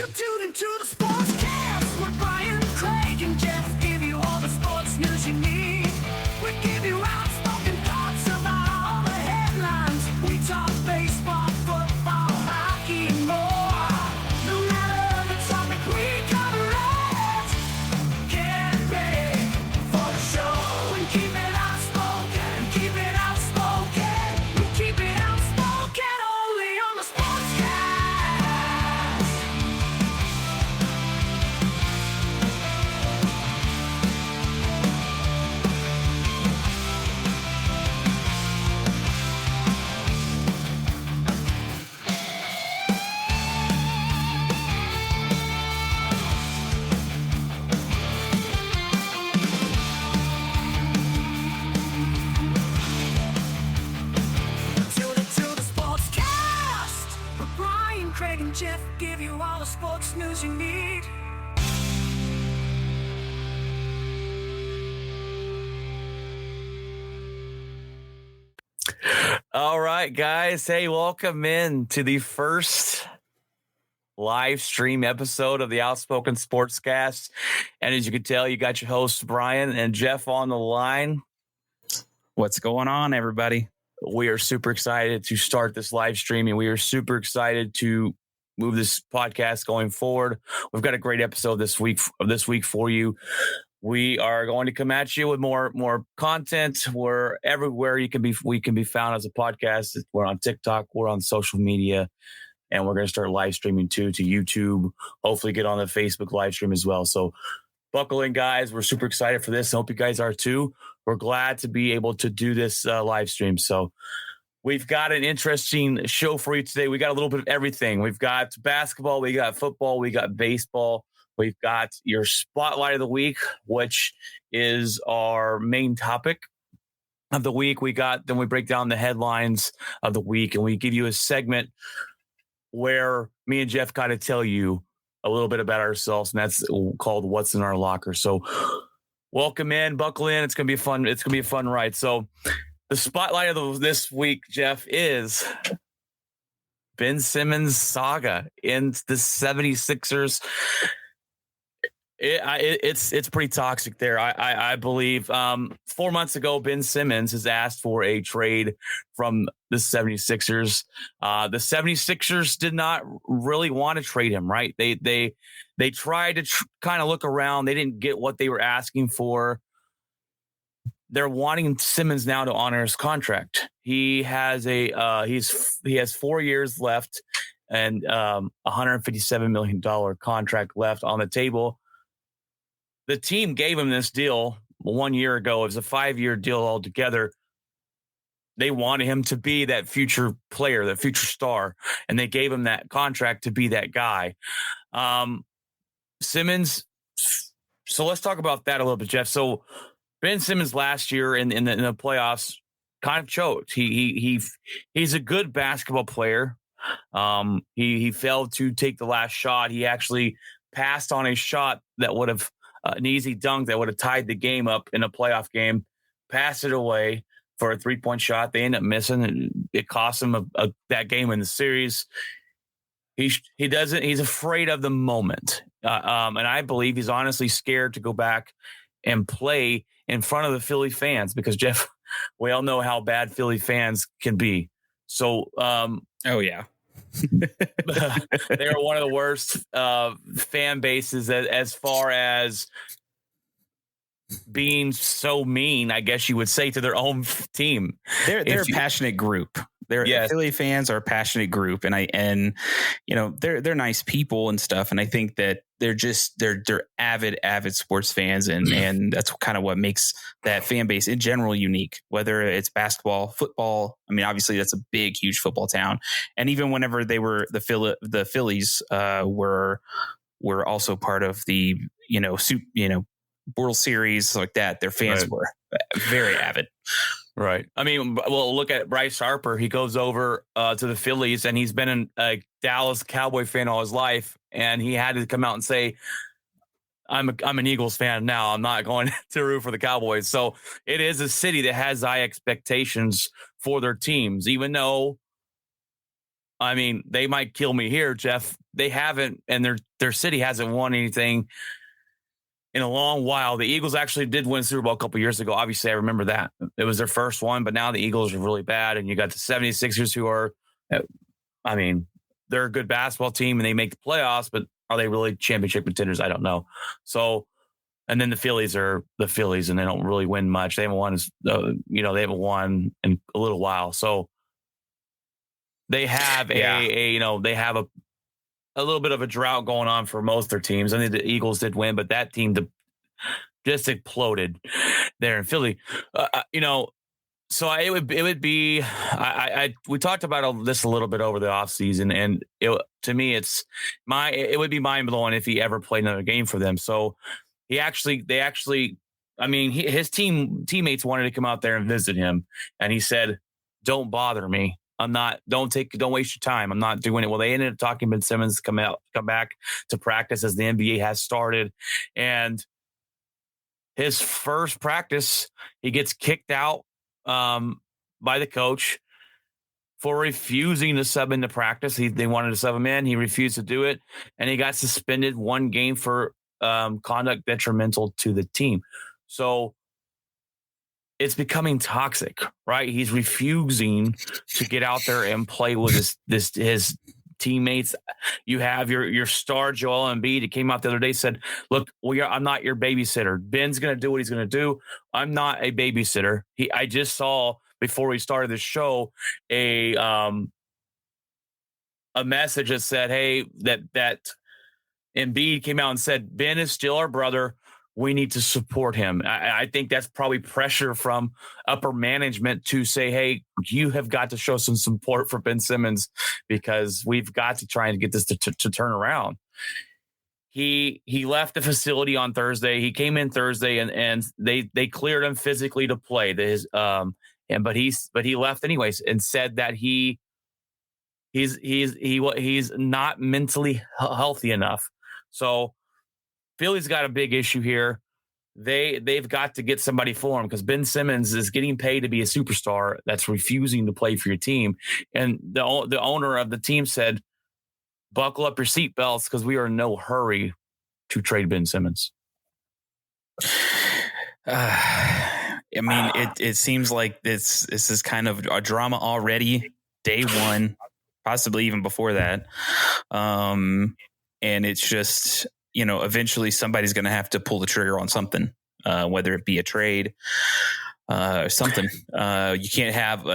You tune into the Sportscast with Brian, Craig, and Jeff. Give you all the sports news you need. We give you outspoken thoughts about all the headlines. We talk baseball, football, hockey, and more. No matter the topic, we cover it. Get ready for the show and keep it outspoken. Keep it outspoken. We keep it outspoken only on the Sportscast. Tune into the Sportscast with Brian, Craig, and Jeff. Give you all the sports news you need. All right, guys. Hey, welcome in to the first live stream episode of the Outspoken Sportscast. And as you can tell, you got your hosts, Brian and Jeff, on the line. What's going on, everybody? We are super excited to start this live stream, and we are super excited to move this podcast going forward. We've got a great episode this week for you. We are going to come at you with more content. We're everywhere we can be found as a podcast. We're on TikTok, we're on social media, and we're going to start live streaming too to YouTube. Hopefully get on the Facebook live stream as well. So buckle in, guys. We're super excited for this. I hope you guys are too. We're glad to be able to do this live stream. So we've got an interesting show for you today. We got a little bit of everything. We've got basketball, we got football, we got baseball. We've got your spotlight of the week, which is our main topic of the week. Then we break down the headlines of the week, and we give you a segment where me and Jeff kind of tell you a little bit about ourselves, and that's called What's in Our Locker. So welcome in, buckle in. It's going to be fun. It's going to be a fun ride. So the spotlight of this week, Jeff, is Ben Simmons saga in the 76ers. It's pretty toxic there. I believe 4 months ago, Ben Simmons has asked for a trade from the 76ers. The 76ers did not really want to trade him, right? They tried to kind of look around. They didn't get what they were asking for. They're wanting Simmons now to honor his contract. He has he has 4 years left and $157 million contract left on the table. The team gave him this deal 1 year ago. It was a 5-year deal altogether. They wanted him to be that future player, that future star, and they gave him that contract to be that guy. Simmons. So let's talk about that a little bit, Jeff. So Ben Simmons last year in the playoffs kind of choked. He's a good basketball player. He failed to take the last shot. He actually passed on a shot that would have an easy dunk that would have tied the game up in a playoff game, passed it away for a 3-point shot. They end up missing. It cost him that game in the series. He's afraid of the moment. And I believe he's honestly scared to go back and play in front of the Philly fans because, Jeff, we all know how bad Philly fans can be. So, oh yeah. They're one of the worst fan bases as far as being so mean, I guess you would say, to their own team. They're a passionate group. Philly fans are a passionate group, and you know they're nice people and stuff. And I think that they're avid sports fans, and that's kind of what makes that fan base in general unique. Whether it's basketball, football, I mean, obviously that's a big, huge football town. And even whenever they were the Phillies were also part of the World Series like that, their fans were very avid. Right. I mean, well, look at Bryce Harper. He goes over to the Phillies, and he's been a Dallas Cowboy fan all his life, and he had to come out and say, I'm an Eagles fan now. I'm not going to root for the Cowboys. So it is a city that has high expectations for their teams, even though, I mean, they might kill me here, Jeff. they haven't, and their city hasn't won anything in a long while. The Eagles actually did win Super Bowl a couple years ago. Obviously, I remember that. It was their first one, but now the Eagles are really bad. And you got the 76ers who are, I mean, they're a good basketball team and they make the playoffs, but are they really championship contenders? I don't know. So, and then the Phillies are the Phillies and they don't really win much. They haven't won, they haven't won in a little while. So they have they have a little bit of a drought going on for most of their teams. I think the Eagles did win, but that team just exploded there in Philly. So it would be we talked about this a little bit over the offseason, and to me it would be mind blowing if he ever played another game for them. So his teammates wanted to come out there and visit him, and he said, "Don't bother me. Don't waste your time. I'm not doing it." Well, they ended up talking Ben Simmons come back to practice as the NBA has started. And his first practice, he gets kicked out by the coach for refusing to sub into practice. They wanted to sub him in. He refused to do it. And he got suspended 1 game for conduct detrimental to the team. So it's becoming toxic, right? He's refusing to get out there and play with his teammates. You have your star Joel Embiid. He came out the other day, said, "Look, I'm not your babysitter. Ben's going to do what he's going to do. I'm not a babysitter." I just saw before we started the show a message that said, "Hey, that Embiid came out and said Ben is still our brother. We need to support him." I think that's probably pressure from upper management to say, "Hey, you have got to show some support for Ben Simmons because we've got to try and get this to turn around." He left the facility on Thursday. He came in Thursday and they cleared him physically to play. But he left anyways and said that he's not mentally healthy enough. So Philly's got a big issue here. They've got to get somebody for him because Ben Simmons is getting paid to be a superstar that's refusing to play for your team. And the owner of the team said, "Buckle up your seatbelts because we are in no hurry to trade Ben Simmons." It seems like this is kind of a drama already, day one, possibly even before that. And it's just, eventually somebody's going to have to pull the trigger on something, whether it be a trade or something. You can't have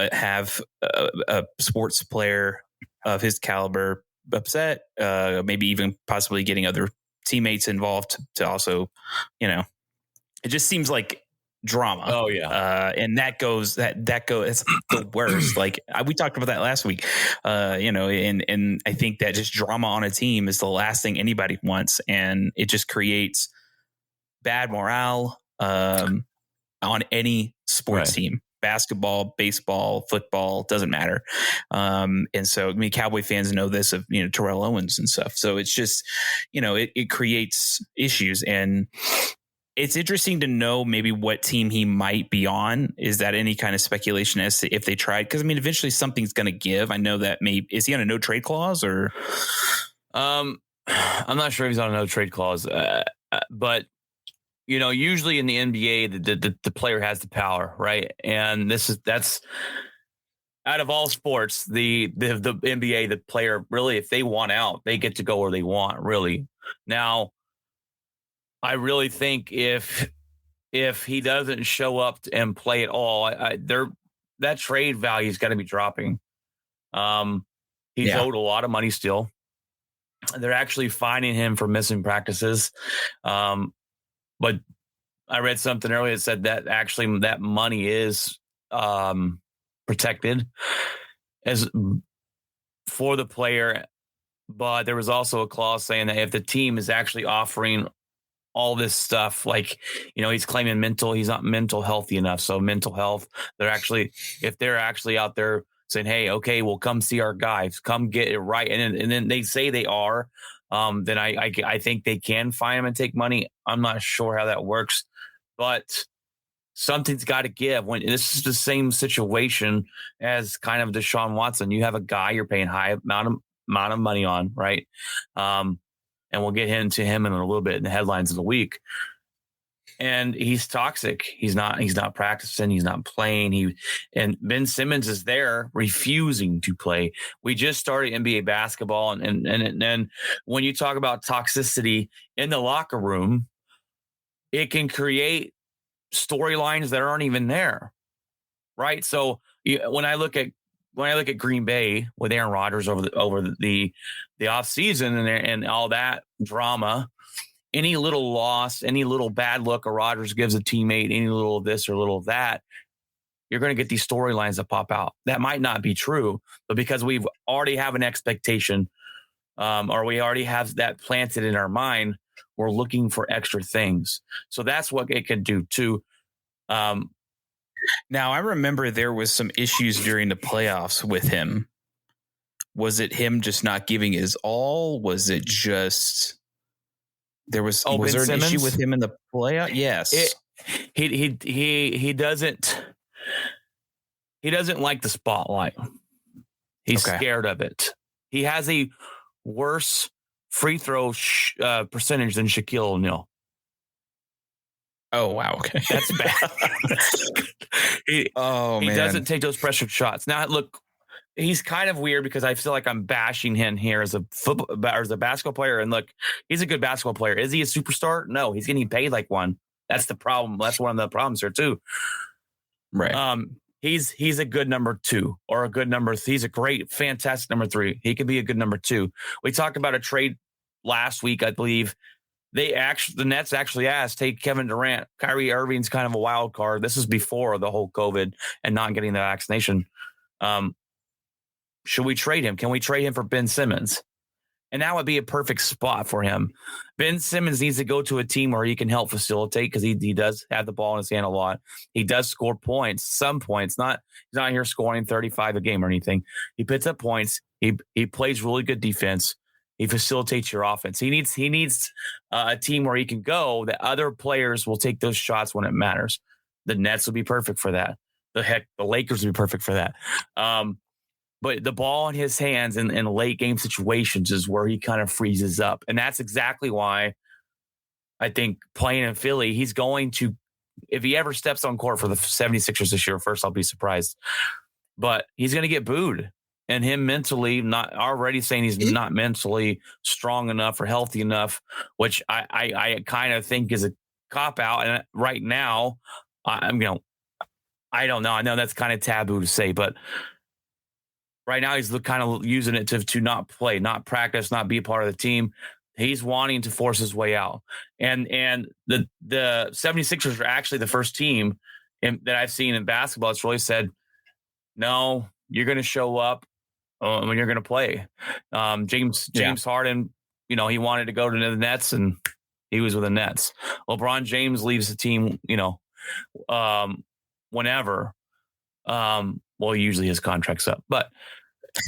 a sports player of his caliber upset, maybe even possibly getting other teammates involved to also, it just seems like drama. Oh yeah. And that goes, it's the worst. Like we talked about that last week, and I think that just drama on a team is the last thing anybody wants. And it just creates bad morale, on any sports team, basketball, baseball, football, doesn't matter. And so, Cowboy fans know this of, Terrell Owens and stuff. So it's just, it creates issues. And it's interesting to know maybe what team he might be on. Is that any kind of speculation as to if they tried? Because eventually something's going to give. I know that is he on a no trade clause or? I'm not sure if he's on a no trade clause, but usually in the NBA, the player has the power, right? And that's out of all sports, the NBA, the player really, if they want out, they get to go where they want. Really, now. I really think if he doesn't show up and play at all, that trade value's got to be dropping. He's owed a lot of money still. They're actually fining him for missing practices. But I read something earlier that said that actually that money is protected as for the player. But there was also a clause saying that if the team is actually offering all this stuff, like, he's claiming he's not mental healthy enough. So mental health, if they're actually out there saying, "Hey, okay, well, come see our guys, come get it right." And then they say they are, then I think they can fine them and take money. I'm not sure how that works, but something's got to give. When this is the same situation as kind of Deshaun Watson, you have a guy you're paying high amount amount of money on, right? And we'll get into him in a little bit in the headlines of the week. And he's toxic. He's not practicing. He's not playing. And Ben Simmons is there refusing to play. We just started NBA basketball. And then when you talk about toxicity in the locker room, it can create storylines that aren't even there. Right. So when I look at Green Bay with Aaron Rodgers over the offseason and all that drama, any little loss, any little bad look a Rodgers gives a teammate, any little of this or little of that, you're going to get these storylines that pop out. That might not be true, but because we've already have an expectation, or we already have that planted in our mind, we're looking for extra things. So that's what it could do too. Now I remember there was some issues during the playoffs with him. Was it him just not giving his all? Was it just was there an issue with him in the playoff? Yes. He doesn't like the spotlight. He's scared of it. He has a worse free throw percentage than Shaquille O'Neal. Oh, wow. Okay. That's bad. He doesn't take those pressured shots. Now, look, he's kind of weird because I feel like I'm bashing him here as a basketball player. And look, he's a good basketball player. Is he a superstar? No, he's getting paid like one. That's the problem. That's one of the problems here too. Right. He's a good number 2 or a good number. He's a great, fantastic number 3. He could be a good number 2. We talked about a trade last week, I believe. The Nets actually asked, hey, Kevin Durant, Kyrie Irving's kind of a wild card. This is before the whole COVID and not getting the vaccination. Should we trade him? Can we trade him for Ben Simmons? And that would be a perfect spot for him. Ben Simmons needs to go to a team where he can help facilitate because he does have the ball in his hand a lot. He does score points, some points. He's not here scoring 35 a game or anything. He puts up points. He plays really good defense. He facilitates your offense. He needs a team where he can go that other players will take those shots when it matters. The Nets will be perfect for that. The Lakers would be perfect for that. But the ball in his hands in late game situations is where he kind of freezes up. And that's exactly why I think playing in Philly, he's going to, if he ever steps on court for the 76ers this year, first I'll be surprised. But he's going to get booed. And him mentally, not already saying he's not mentally strong enough or healthy enough, which I kind of think is a cop out. And right now, I don't know. I know that's kind of taboo to say, but right now he's kind of using it to not play, not practice, not be a part of the team. He's wanting to force his way out. And the 76ers are actually the first team that I've seen in basketball that's really said, no, you're going to show up when you're going to play. James Harden, he wanted to go to the Nets and he was with the Nets. LeBron James leaves the team, whenever. Usually his contract's up, but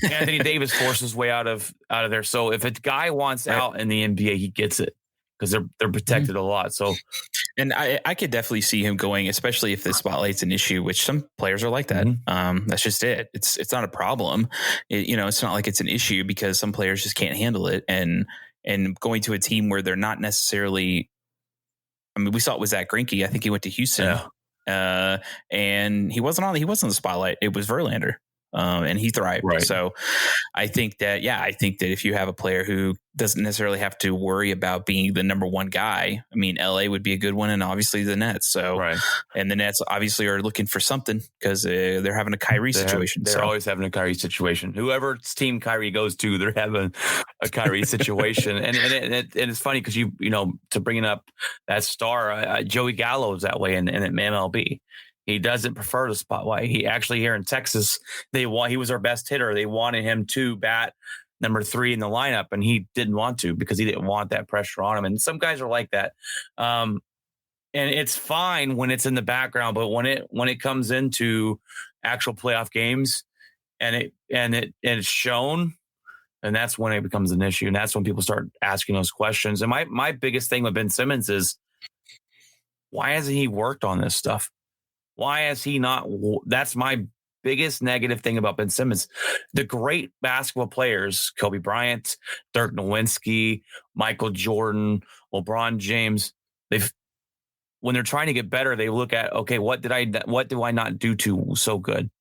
Anthony Davis forces his way out of there. So if a guy wants out in the NBA, he gets it because they're protected a lot. So, and I could definitely see him going, especially if the spotlight's an issue, which some players are like that. That's just it. It's not a problem. It's not like it's an issue because some players just can't handle it. And going to a team where they're not necessarily, we saw it with Zach Greinke. I think he went to Houston. Yeah. And he wasn't on the spotlight. It was Verlander. And he thrived. Right. So I think that if you have a player who doesn't necessarily have to worry about being the number one guy, LA would be a good one. And obviously the Nets. So, and the Nets obviously are looking for something because they're having a Kyrie situation. They're always having a Kyrie situation. Whoever's team Kyrie goes to, they're having a Kyrie situation. and it's funny because to bringing up that star, Joey Gallo is that way in MLB. He doesn't prefer the spotlight. He actually here in Texas, he was our best hitter. They wanted him to bat number 3 in the lineup, and he didn't want to because he didn't want that pressure on him. And some guys are like that. And it's fine when it's in the background, but when it comes into actual playoff games and it's shown, and that's when it becomes an issue. And that's when people start asking those questions. And my biggest thing with Ben Simmons is, why hasn't he worked on this stuff? Why has he not? That's my biggest negative thing about Ben Simmons. The great basketball players, Kobe Bryant, Dirk Nowitzki, Michael Jordan, LeBron James, when they're trying to get better, they look at, okay, what do I not do so good?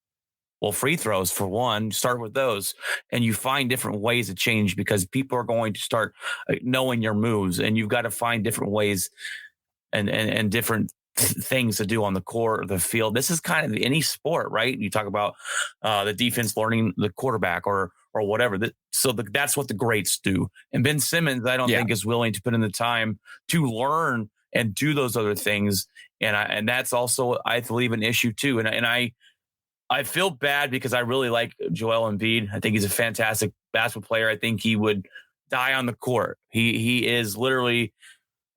Well, free throws, for one, start with those, and you find different ways to change because people are going to start knowing your moves, and you've got to find different ways and different things to do on the court or the field. This is kind of any sport, right? You talk about the defense learning the quarterback or whatever. That's what the greats do. And Ben Simmons, I don't think is willing to put in the time to learn and do those other things. And that's also, I believe, an issue too. And I feel bad because I really like Joel Embiid. I think he's a fantastic basketball player. I think he would die on the court. He is literally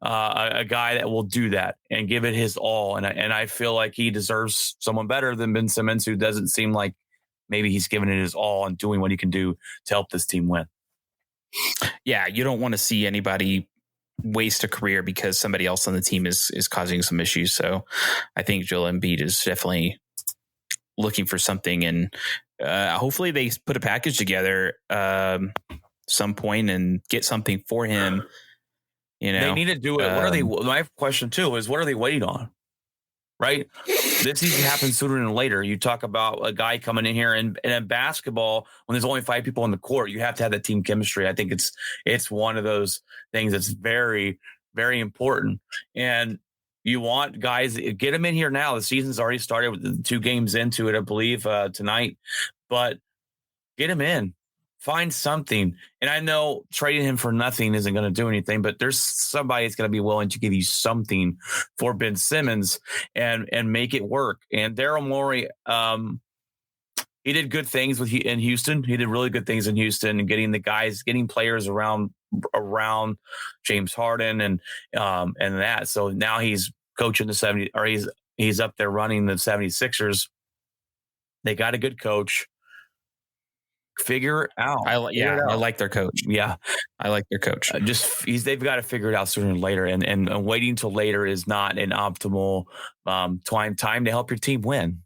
a guy that will do that and give it his all. And I feel like he deserves someone better than Ben Simmons, who doesn't seem like maybe he's giving it his all and doing what he can do to help this team win. Yeah, you don't want to see anybody waste a career because somebody else on the team is causing some issues. So I think Joel Embiid is definitely looking for something, and hopefully they put a package together some point and get something for him. They need to do it. What are they? My question too is, what are they waiting on? Right, this needs to happen sooner than later. You talk about a guy coming in here, and in basketball, when there's only 5 people on the court, you have to have that team chemistry. I think it's one of those things that's very, very important. And you want guys, get them in here now. The season's already started with 2 games into it, I believe, tonight. But get him in. Find something. And I know trading him for nothing isn't going to do anything, but there's somebody that's going to be willing to give you something for Ben Simmons and make it work. And Daryl Morey, he did good things in Houston. He did really good things in Houston and getting players around James Harden and that. So now he's coaching the 70, or he's up there running the 76ers. They got a good coach. Figure out. I like their coach. Yeah, I like their coach. They've got to figure it out sooner than later, and waiting till later is not an optimal time to help your team win.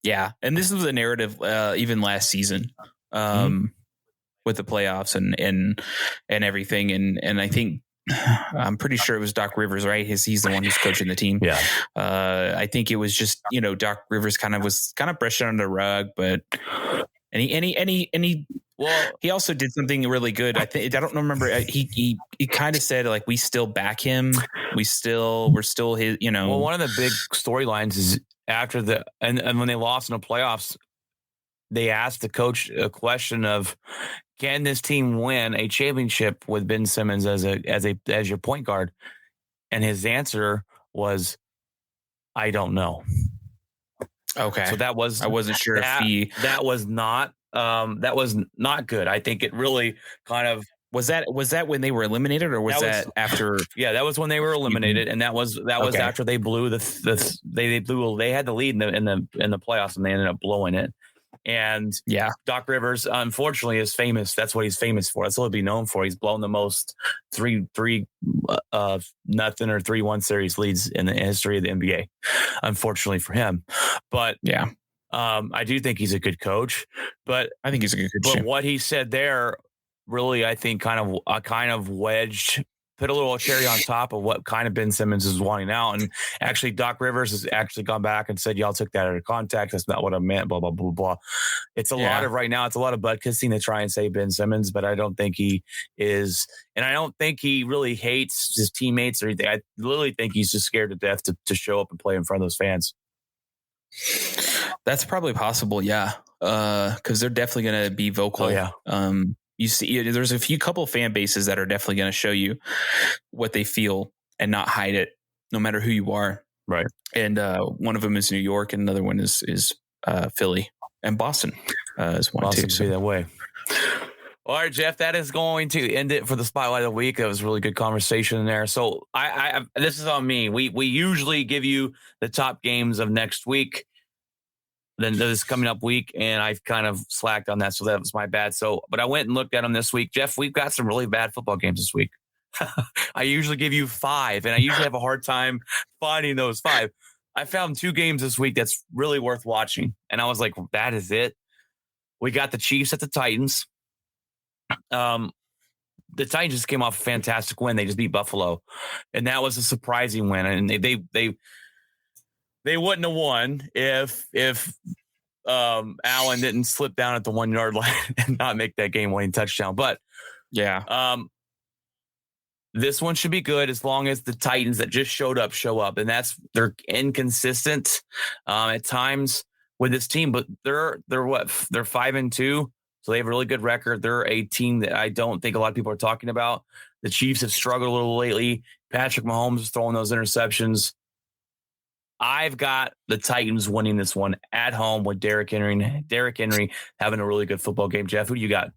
Yeah, and this was a narrative even last season with the playoffs and everything, and I think I'm pretty sure it was Doc Rivers, right? He's the one who's coaching the team. Yeah, I think it was just Doc Rivers was brushing under the rug, but. And he also did something really good. I don't remember. He kind of said, like, we still back him. We're still his, Well, one of the big storylines is after and when they lost in the playoffs, they asked the coach a question of, can this team win a championship with Ben Simmons as your point guard? And his answer was, I don't know. Okay. So I wasn't sure if that was not good. I think it really kind of was that when they were eliminated, or was that after? Yeah, that was when they were eliminated, and that was after they blew they had the lead in the playoffs, and they ended up blowing it. And Doc Rivers, unfortunately, is famous. That's what he's famous for. That's what he'll be known for. He's blown the most 3-0 or 3-1 series leads in the history of the NBA, unfortunately for him. But I do think he's a good coach. But I think he's a good coach. But what he said there, really, I think kind of wedged, put a little cherry on top of what kind of Ben Simmons is wanting out. And actually, Doc Rivers has actually gone back and said, y'all took that out of context. That's not what I meant, blah, blah, blah, blah. It's a lot of butt kissing to try and say Ben Simmons, but I don't think he is. And I don't think he really hates his teammates or anything. I literally think he's just scared to death to show up and play in front of those fans. That's probably possible. Yeah. Cause they're definitely going to be vocal. Oh, yeah. You see, there's a couple fan bases that are definitely going to show you what they feel and not hide it, no matter who you are. Right. And one of them is New York, and another one is Philly, and Boston is one too. So that way. All right, Jeff, that is going to end it for the Spotlight of the Week. That was a really good conversation in there. So I this is on me. We usually give you the top games of next week. Then this coming up week, and I've kind of slacked on that, so that was my bad. But I went and looked at them this week. Jeff, we've got some really bad football games this week. I usually give you 5, and I usually have a hard time finding those 5. I found 2 games this week that's really worth watching. And I was like, that is it. We got the Chiefs at the Titans. The Titans just came off a fantastic win. They just beat Buffalo. And that was a surprising win. And they wouldn't have won if Allen didn't slip down at the 1 yard line and not make that game winning touchdown. But this one should be good as long as the Titans that just showed up show up, and they're inconsistent at times with this team. But they're 5-2, so they have a really good record. They're a team that I don't think a lot of people are talking about. The Chiefs have struggled a little lately. Patrick Mahomes is throwing those interceptions. I've got the Titans winning this one at home with Derrick Henry. Derrick Henry having a really good football game. Jeff, who do you got?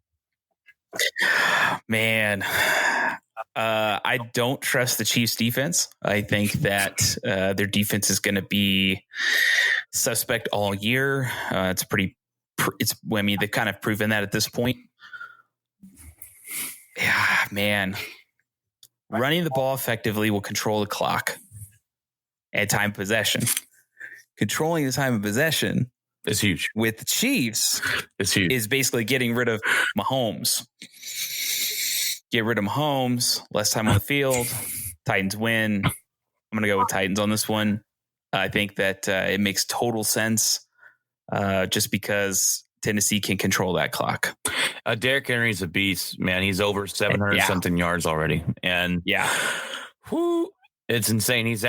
Man, I don't trust the Chiefs defense. I think that their defense is going to be suspect all year. They've kind of proven that at this point. Yeah, man. Running the ball effectively will control the clock and time of possession. Controlling the time of possession is huge. With the Chiefs, it's huge. Is basically getting rid of Mahomes. Get rid of Mahomes, less time on the field. Titans win. I'm going to go with Titans on this one. I think that it makes total sense just because Tennessee can control that clock. Derrick Henry's a beast, man. He's over 700 something yards already. And it's insane. He has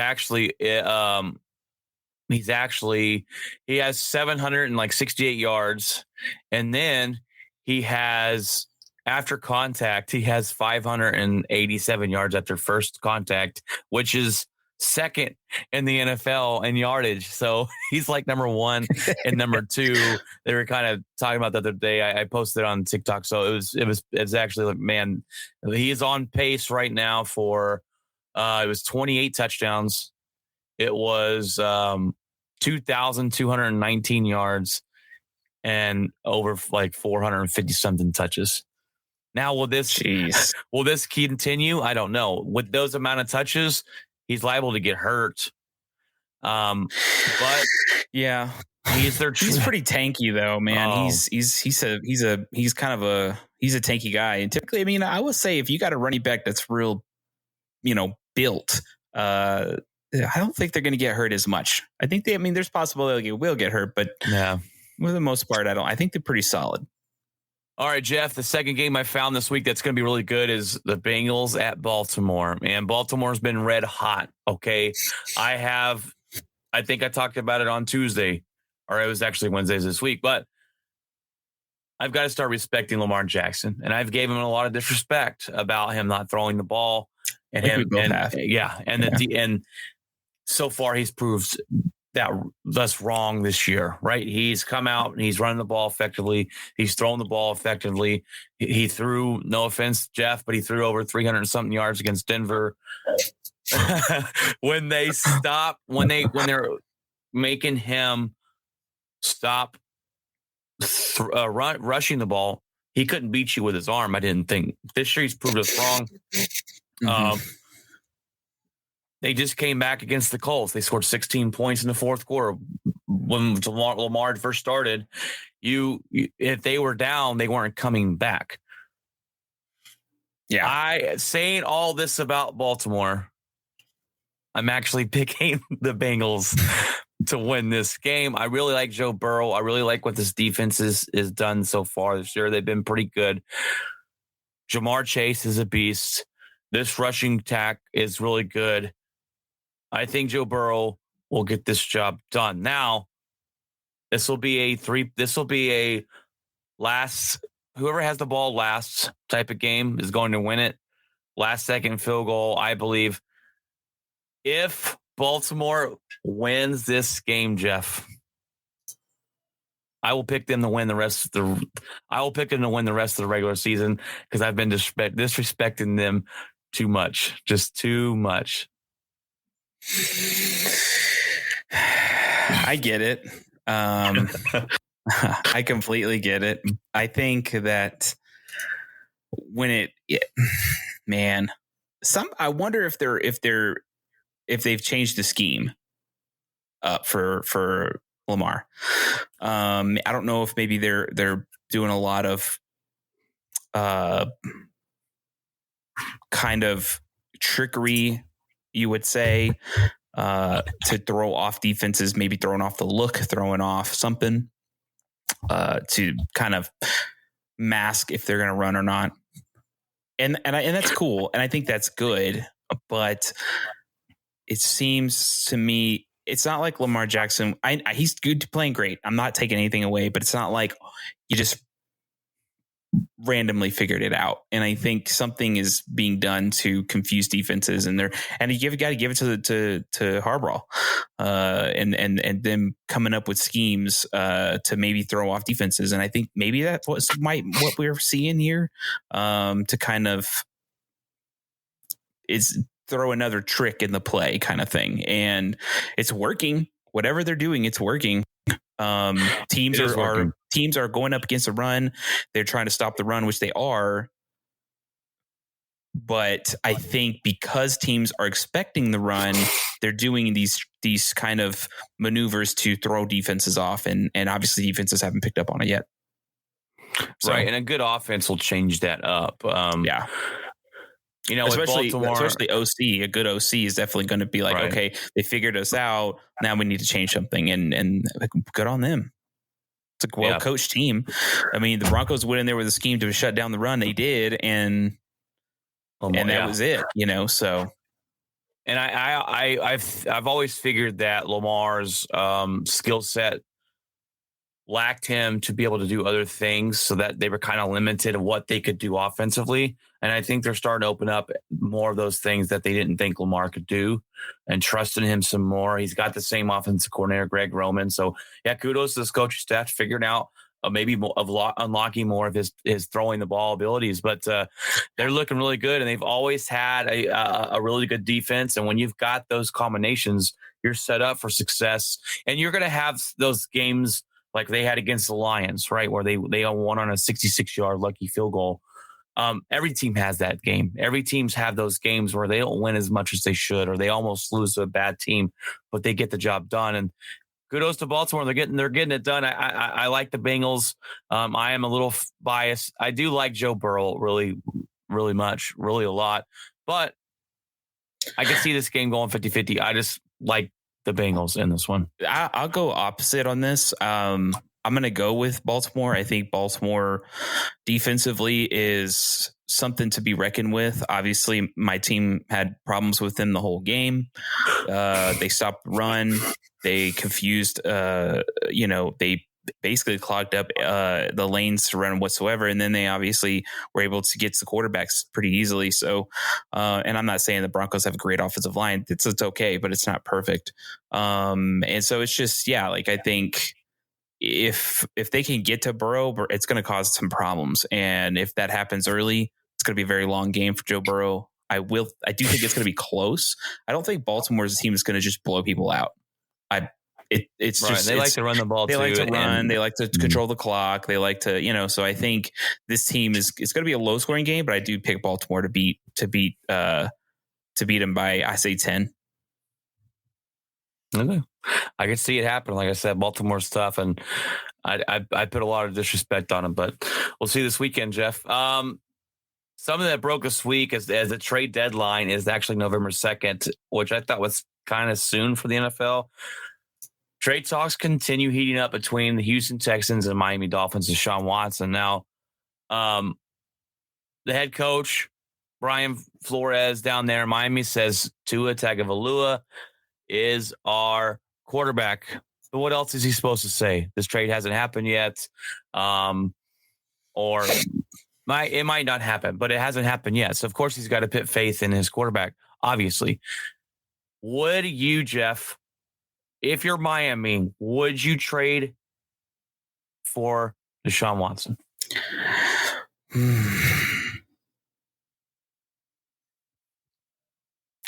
768 yards. And then he has, after contact, he has 587 yards after first contact, which is second in the NFL in yardage. So he's like number 1 and number 2. They were kind of talking about the other day. I posted on TikTok. So it was actually like, man, he is on pace right now for it was 28 touchdowns. It was 2,219 yards and over like 450 something touches. Now, will this continue? I don't know. With those amount of touches, he's liable to get hurt. But yeah, he's pretty tanky though, man. Oh. He's a tanky guy. And typically, I mean, I would say if you got a running back that's real, built, I don't think they're going to get hurt as much. I think there's possibility they will get hurt, but for the most part, I think they're pretty solid. All right, Jeff, the second game I found this week that's going to be really good is the Bengals at Baltimore. And Baltimore's been red hot, okay? I think I talked about it on Tuesday, or it was actually Wednesdays this week, but I've got to start respecting Lamar Jackson. And I've gave him a lot of disrespect about him not throwing the ball. And so far he's proved that's wrong this year, right? He's come out and he's running the ball effectively. He's throwing the ball effectively. He threw, no offense, Jeff, but he threw over 300 something yards against Denver. when they're making him stop rushing the ball, he couldn't beat you with his arm. I didn't think. This year he's proved us wrong. They just came back against the Colts. They scored 16 points in the fourth quarter. When Lamar first started, if they were down, they weren't coming back. Yeah. Saying all this about Baltimore, I'm actually picking the Bengals to win this game. I really like Joe Burrow. I really like what this defense is done so far this year. They've been pretty good. Jamar Chase is a beast. This rushing attack is really good. I think Joe Burrow will get this job done. Now, this will be a last, whoever has the ball last type of game is going to win it. Last second field goal, I believe. If Baltimore wins this game, Jeff, I will pick them to win the rest of the regular season because I've been disrespecting them too much. Just too much. I get it. I completely get it. I think that I wonder if they've changed the scheme. up for Lamar. I don't know if maybe they're doing a lot of kind of trickery, you would say, to throw off defenses, maybe throwing off the look, throwing off something to kind of mask if they're going to run or not. And that's cool. And I think that's good. But it seems to me, it's not like Lamar Jackson. He's good, playing great. I'm not taking anything away, but it's not like you just randomly figured it out. And I think something is being done to confuse defenses, and you got to give it to Harbaugh, and them coming up with schemes to maybe throw off defenses. And I think maybe that's what we're seeing here, to kind of is throw another trick in the play kind of thing. And it's working. Whatever they're doing, it's working. Teams are going up against the run. They're trying to stop the run, which they are. But I think because teams are expecting the run, they're doing these kind of maneuvers to throw defenses off, and obviously defenses haven't picked up on it yet. So, right, and a good offense will change that up. Yeah. You know, especially OC, a good OC is definitely going to be like, right, okay, they figured us out. Now we need to change something, and good on them. It's a well-coached team. I mean, the Broncos went in there with a scheme to shut down the run. They did, and that was it. You know, so. And I've always figured that Lamar's skill set lacked him to be able to do other things, so that they were kind of limited in what they could do offensively. And I think they're starting to open up more of those things that they didn't think Lamar could do, and trusting him some more. He's got the same offensive coordinator, Greg Roman. So yeah, kudos to this coaching staff figuring out maybe more of unlocking more of his throwing the ball abilities. But they're looking really good, and they've always had a really good defense. And when you've got those combinations, you're set up for success. And you're going to have those games like they had against the Lions, right, where they won on a 66-yard lucky field goal. Every team has that game. Every teams have those games where they don't win as much as they should, or they almost lose to a bad team, but they get the job done. And kudos to Baltimore. They're getting it done. I like the Bengals. I am a little biased. I do like Joe Burrow really, really much, really a lot. But I can see this game going 50-50. I just like the Bengals in this one. I'll go opposite on this. I'm going to go with Baltimore. I think Baltimore defensively is something to be reckoned with. Obviously, my team had problems with them the whole game. They stopped the run. They confused, they basically clogged up the lanes to run whatsoever. And then they obviously were able to get to the quarterbacks pretty easily. So, and I'm not saying the Broncos have a great offensive line. It's okay, but it's not perfect. And so it's just, I think if they can get to Burrow, it's going to cause some problems. And if that happens early, it's going to be a very long game for Joe Burrow. I do think it's going to be close. I don't think Baltimore's team is going to just blow people out. It's right. Just they like to run the ball. They like to run. And they like to control the clock. They like to, So I think this team it's going to be a low scoring game, but I do pick Baltimore to beat them by, I say, 10. Okay. I can see it happen. Like I said, Baltimore's tough, and I put a lot of disrespect on them, but we'll see this weekend, Jeff. Something that broke this week as the trade deadline is actually November 2nd, which I thought was kind of soon for the NFL. Trade talks continue heating up between the Houston Texans and Miami Dolphins and Deshaun Watson. Now, the head coach, Brian Flores down there in Miami, says Tua Tagovailoa is our quarterback. But what else is he supposed to say? This trade hasn't happened yet. Or it might not happen, but it hasn't happened yet. So, of course, he's got to put faith in his quarterback, obviously. Would you, Jeff, if you're Miami, would you trade for Deshaun Watson?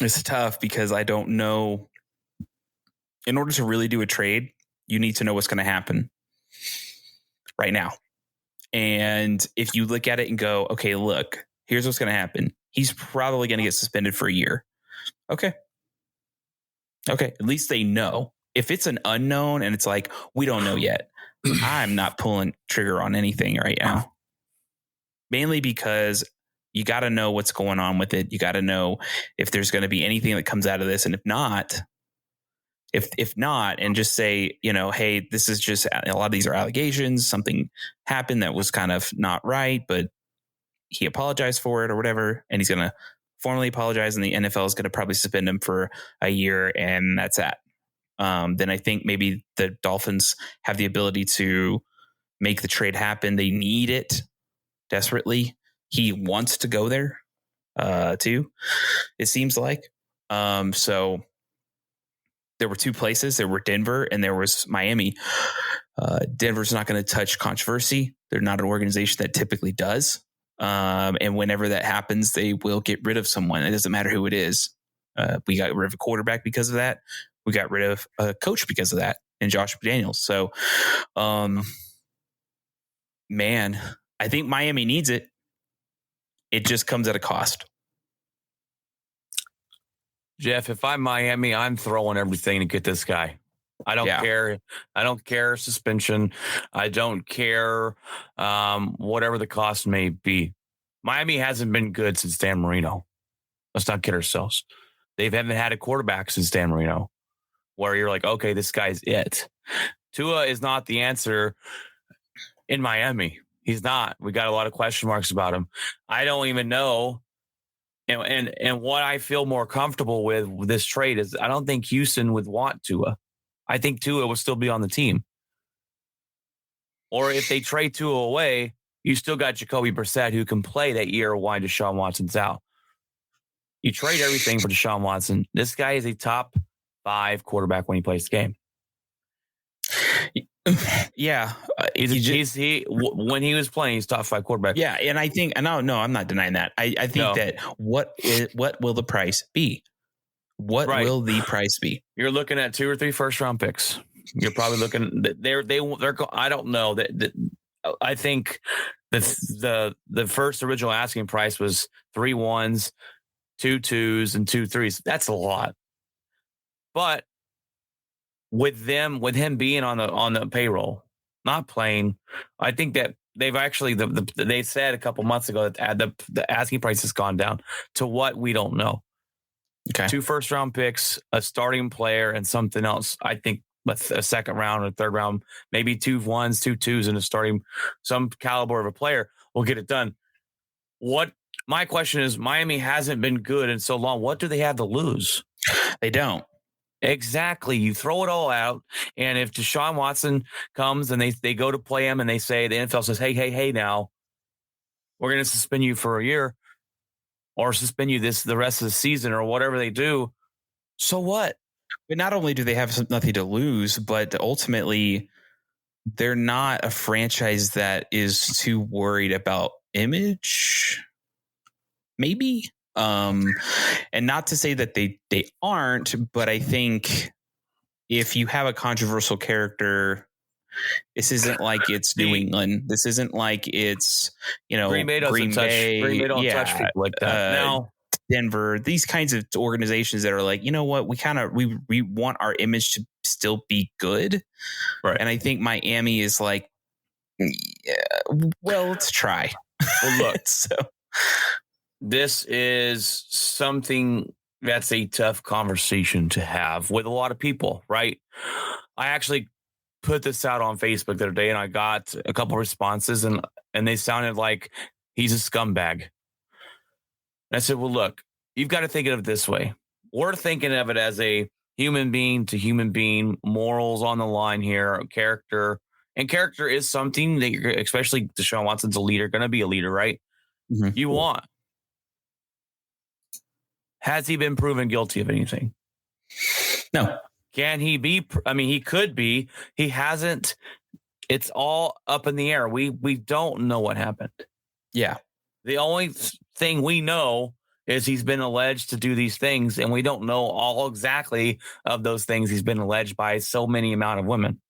It's tough because I don't know. In order to really do a trade, you need to know what's going to happen right now. And if you look at it and go, okay, look, here's what's going to happen. He's probably going to get suspended for a year. Okay. At least they know. if it's an unknown and it's like, we don't know yet, I'm not pulling trigger on anything right now. Mainly because you got to know what's going on with it. You got to know if there's going to be anything that comes out of this. And if not, and just say, hey, this is just, a lot of these are allegations. Something happened that was kind of not right, but he apologized for it or whatever. And he's going to formally apologize. And the NFL is going to probably suspend him for a year. And that's that. Then I think maybe the Dolphins have the ability to make the trade happen. They need it desperately. He wants to go there too, it seems like. So there were two places. There were Denver and there was Miami. Denver's not going to touch controversy. They're not an organization that typically does. And whenever that happens, they will get rid of someone. It doesn't matter who it is. We got rid of a quarterback because of that. We got rid of a coach because of that, and Josh McDaniels. So, man, I think Miami needs it. It just comes at a cost. Jeff, if I'm Miami, I'm throwing everything to get this guy. I don't care. I don't care suspension. I don't care whatever the cost may be. Miami hasn't been good since Dan Marino. Let's not kid ourselves. They haven't had a quarterback since Dan Marino where you're like, okay, this guy's it. Tua is not the answer in Miami. He's not. We got a lot of question marks about him. I don't even know. And what I feel more comfortable with this trade is I don't think Houston would want Tua. I think Tua will still be on the team. Or if they trade Tua away, you still got Jacoby Brissett who can play that year while Deshaun Watson's out. You trade everything for Deshaun Watson. This guy is a top 5 quarterback when he plays the game. Yeah. When he was playing, he's top 5 quarterback. Yeah. And I think, no, I'm not denying that. I think that what will the price be? What will the price be? You're looking at 2 or 3 first round picks. You're probably looking they're I don't know that I think the first original asking price was 3 1s, 2 2s, and 2 3s. That's a lot. But with him being on the payroll, not playing, I think that they've actually they said a couple months ago that the asking price has gone down to what we don't know. Okay. 2 first round picks, a starting player, and something else. I think a second round or third round, maybe 2 1s, 2 2s, and a starting some caliber of a player will get it done. What my question is, Miami hasn't been good in so long. What do they have to lose? They don't. Exactly. You throw it all out. And if Deshaun Watson comes and they go to play him and they say, the NFL says, hey, now we're going to suspend you for a year or suspend you the rest of the season or whatever they do. So what? But not only do they have nothing to lose, but ultimately they're not a franchise that is too worried about image. Maybe. And not to say that they aren't, but I think if you have a controversial character, this isn't like it's New England. This isn't like it's, Green Bay don't touch people like that. Now, Denver, these kinds of organizations that are like, you know what, we want our image to still be good. Right. And I think Miami is like, well, let's try. Well, look, so this is something that's a tough conversation to have with a lot of people, right? I actually put this out on Facebook the other day and I got a couple responses and they sounded like he's a scumbag. And I said, well, look, you've got to think of it this way. We're thinking of it as a human being to human being, morals on the line here, character. And character is something that you're, especially Deshaun Watson's a leader, going to be a leader, right? Mm-hmm. You want. Has he been proven guilty of anything? No. Can he be? I mean, he could be. He hasn't. It's all up in the air. We don't know what happened. Yeah. The only thing we know is he's been alleged to do these things, and we don't know all exactly of those things he's been alleged by so many amount of women.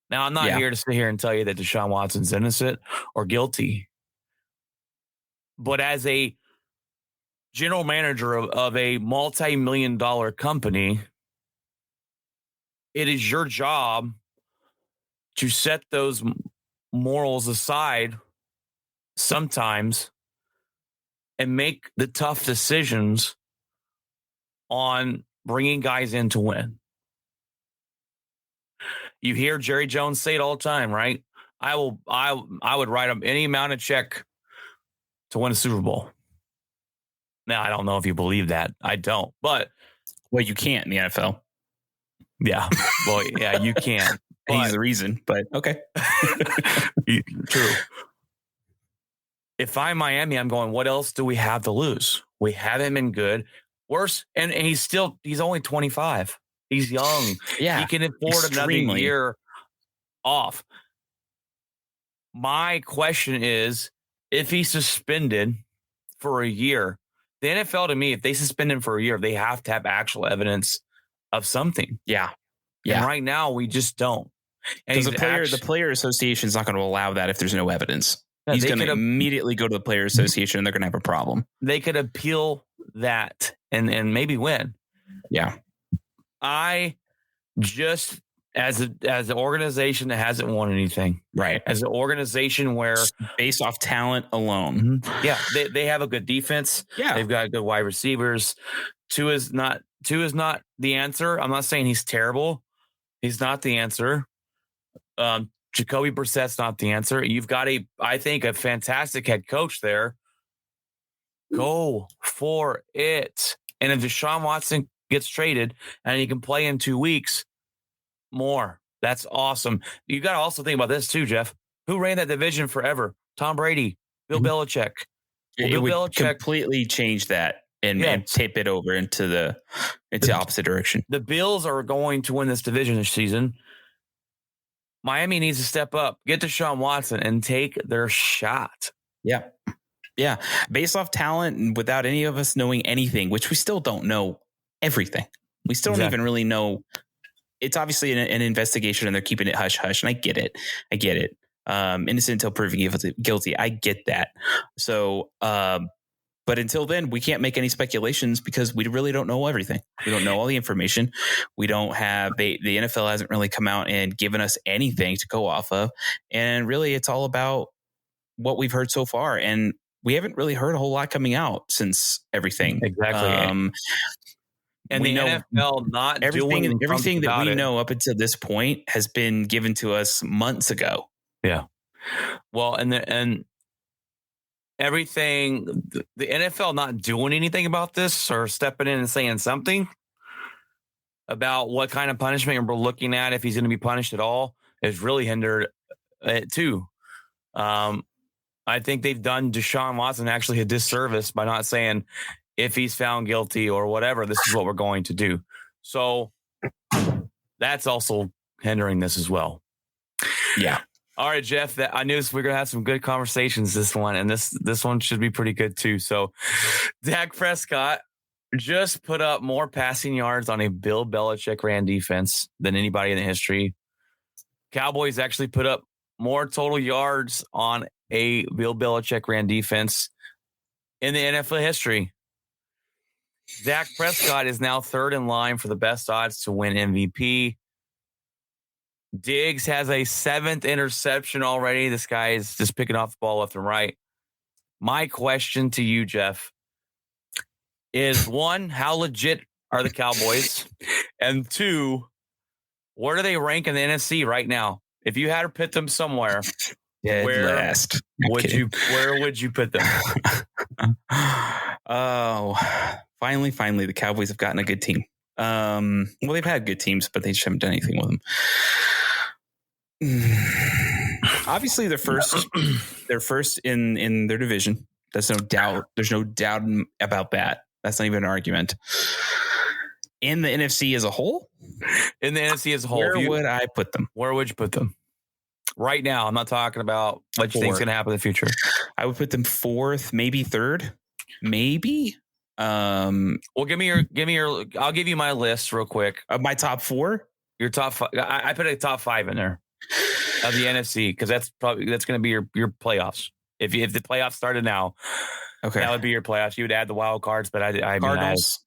Now, I'm not here to sit here and tell you that Deshaun Watson's innocent or guilty. But as a general manager of a multi-million-dollar company, it is your job to set those morals aside sometimes and make the tough decisions on bringing guys in to win. You hear Jerry Jones say it all the time, right? I would write up any amount of check to win a Super Bowl. Now, I don't know if you believe that. I don't, but well, you can't in the NFL. Yeah. Well, yeah, you can. He's the reason, but okay. True. If I'm Miami, I'm going, what else do we have to lose? We haven't been good. Worse, and he's only 25. He's young. Yeah. He can afford another year off. My question is, if he's suspended for a year, the NFL, to me, if they suspend him for a year, they have to have actual evidence of something. Yeah. And right now, we just don't. Because the player association is not going to allow that if there's no evidence. He's going to immediately go to the player association and they're going to have a problem. They could appeal that and maybe win. Yeah. I just, as an organization that hasn't won anything, right? As an organization where based off talent alone, yeah, they have a good defense. Yeah, they've got good wide receivers. Two is not the answer. I'm not saying he's terrible. He's not the answer. Jacoby Brissett's not the answer. You've got I think a fantastic head coach there. Go for it. And if Deshaun Watson gets traded and he can play in 2 weeks more, that's awesome. You got to also think about this too, Jeff. Who ran that division forever? Tom Brady, Bill Belichick. Well, Bill Belichick completely change that and tip it over into the opposite direction. The Bills are going to win this division this season. Miami needs to step up, get Deshaun Watson, and take their shot. Yeah. Yeah. Based off talent and without any of us knowing anything, which we still don't know everything. We still don't even really know. It's obviously an investigation and they're keeping it hush hush. And I get it. Innocent until proven guilty. I get that. So, but until then, we can't make any speculations because we really don't know everything. We don't know all the information. We don't have the NFL hasn't really come out and given us anything to go off of. And really, it's all about what we've heard so far. And we haven't really heard a whole lot coming out since everything. Exactly. And we know NFL not everything that we know up until this point has been given to us months ago. Yeah. Well, and everything, the NFL not doing anything about this or stepping in and saying something about what kind of punishment we're looking at, if he's going to be punished at all, has really hindered it too. I think they've done Deshaun Watson actually a disservice by not saying if he's found guilty or whatever, this is what we're going to do. So that's also hindering this as well. Yeah. All right, Jeff, I knew we're going to have some good conversations this one, and this one should be pretty good too. So Dak Prescott just put up more passing yards on a Bill Belichick ran defense than anybody in the history. Cowboys actually put up more total yards on a Bill Belichick ran defense in the NFL history. Dak Prescott is now third in line for the best odds to win MVP. Diggs has a 7th interception already. This guy is just picking off the ball left and right. My question to you, Jeff, is 1, how legit are the Cowboys? And 2, where do they rank in the NFC right now? If you had to put them somewhere, where would you put them? Oh, finally, the Cowboys have gotten a good team. Well, they've had good teams, but they just haven't done anything with them. Obviously, they're first in their division. That's no doubt. There's no doubt about that. That's not even an argument. In the NFC as a whole? In the NFC as a whole. Where would I put them? Where would you put them? Right now, I'm not talking about what you think is going to happen in the future. I would put them 4th, maybe 3rd, maybe. Well, give me your. I'll give you my list real quick. My top 4. Your top 5. I put a top 5 in there of the NFC because that's going to be your playoffs. If the playoffs started now, okay, that would be your playoffs. You would add the wild cards, but I Cardinals.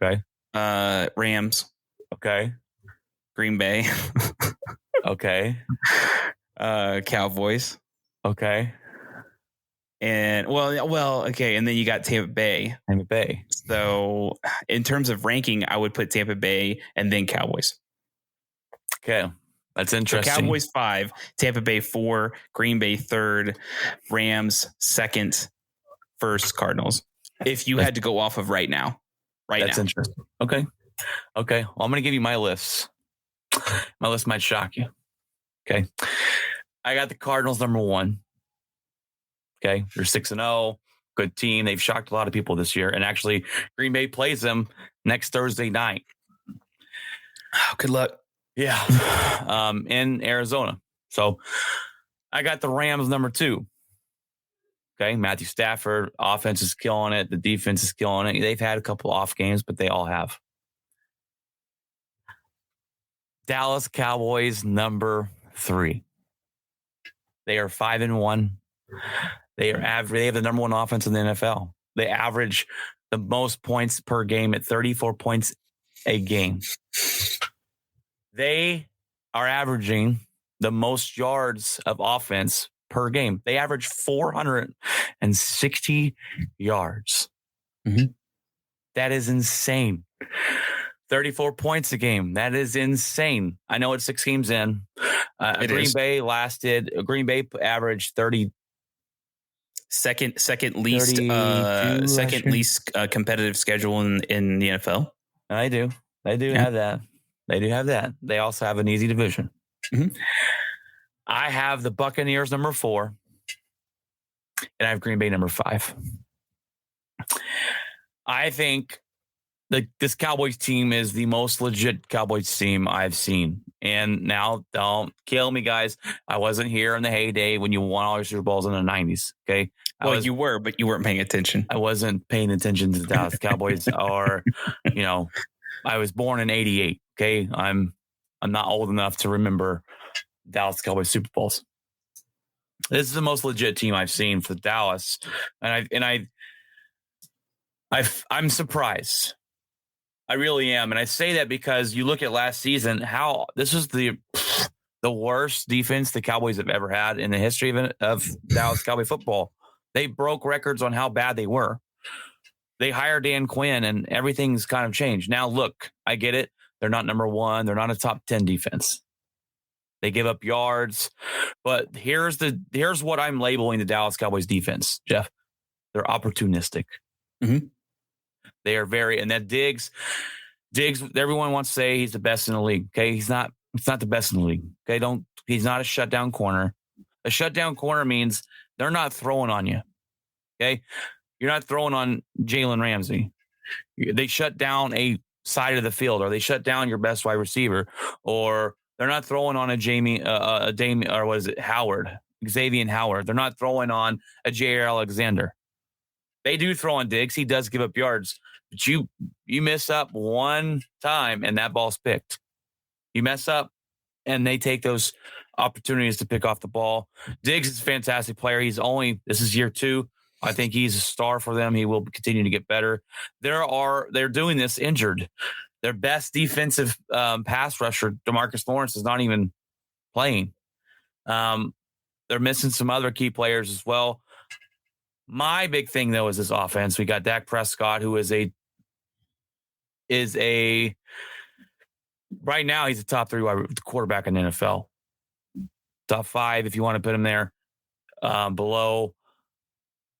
Okay. Rams. Okay. Green Bay. Okay. Cowboys. Okay. And okay. And then you got Tampa Bay. Tampa Bay. So in terms of ranking, I would put Tampa Bay and then Cowboys. Okay. That's interesting. So Cowboys 5, Tampa Bay 4, Green Bay 3rd, Rams 2nd, 1st, Cardinals. If you had to go off of right now. That's interesting. Okay. Well, I'm going to give you my lists. My list might shock you. Okay. I got the Cardinals number 1. Okay. They're 6-0. Good team. They've shocked a lot of people this year. And actually, Green Bay plays them next Thursday night. Oh, good luck. Yeah. In Arizona. So I got the Rams number 2. Okay. Matthew Stafford, offense is killing it. The defense is killing it. They've had a couple off games, but they all have. Dallas Cowboys number 3. They are 5-1. They are average. They have the number 1 offense in the NFL. They average the most points per game at 34 points a game. They are averaging the most yards of offense per game. They average 460 yards. Mm-hmm. That is insane. 34 points a game. That is insane. I know it's 6 games in. Green Bay averaged 30. Second least competitive schedule in the NFL. I do. They do have that. They do have that. They also have an easy division. Mm-hmm. I have the Buccaneers number 4, and I have Green Bay number 5. I think this Cowboys team is the most legit Cowboys team I've seen. And now, don't kill me, guys. I wasn't here in the heyday when you won all your Super Bowls in the 90s. Okay. You were, but you weren't paying attention. I wasn't paying attention to the Dallas Cowboys or, I was born in 88. Okay. I'm not old enough to remember Dallas Cowboys Super Bowls. This is the most legit team I've seen for Dallas. And I'm surprised. I really am. And I say that because you look at last season, how this was the worst defense the Cowboys have ever had in the history of Dallas Cowboy football. They broke records on how bad they were. They hired Dan Quinn and everything's kind of changed. Now, look, I get it. They're not number 1. They're not a top 10 defense. They give up yards. But here's what I'm labeling the Dallas Cowboys defense, Jeff. They're opportunistic. Mm-hmm. They are and that Diggs, everyone wants to say he's the best in the league. Okay. He's not the best in the league. Okay. He's not a shutdown corner. A shutdown corner means they're not throwing on you. Okay. You're not throwing on Jalen Ramsey. They shut down a side of the field, or they shut down your best wide receiver, or they're not throwing on Xavier Howard. They're not throwing on a Jair Alexander. They do throw on Diggs. He does give up yards, but you mess up one time and that ball's picked. You mess up and they take those opportunities to pick off the ball. Diggs is a fantastic player. This is year 2. I think he's a star for them. He will continue to get better. They're doing this injured. Their best defensive pass rusher, DeMarcus Lawrence, is not even playing. They're missing some other key players as well. My big thing, though, is this offense. We got Dak Prescott, who is right now he's a top 3 quarterback in the NFL. Top 5, if you want to put him there. Below,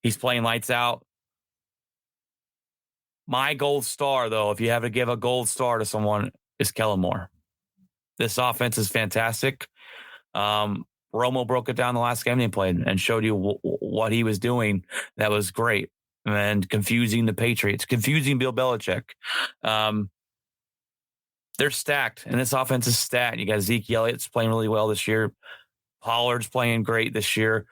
he's playing lights out. My gold star, though, if you have to give a gold star to someone, is Kellen Moore. This offense is fantastic. Romo broke it down the last game they played and showed you what he was doing. That was great. And confusing the Patriots, confusing Bill Belichick. They're stacked, and this offense is stacked. You got Zeke Elliott's playing really well this year. Pollard's playing great this year.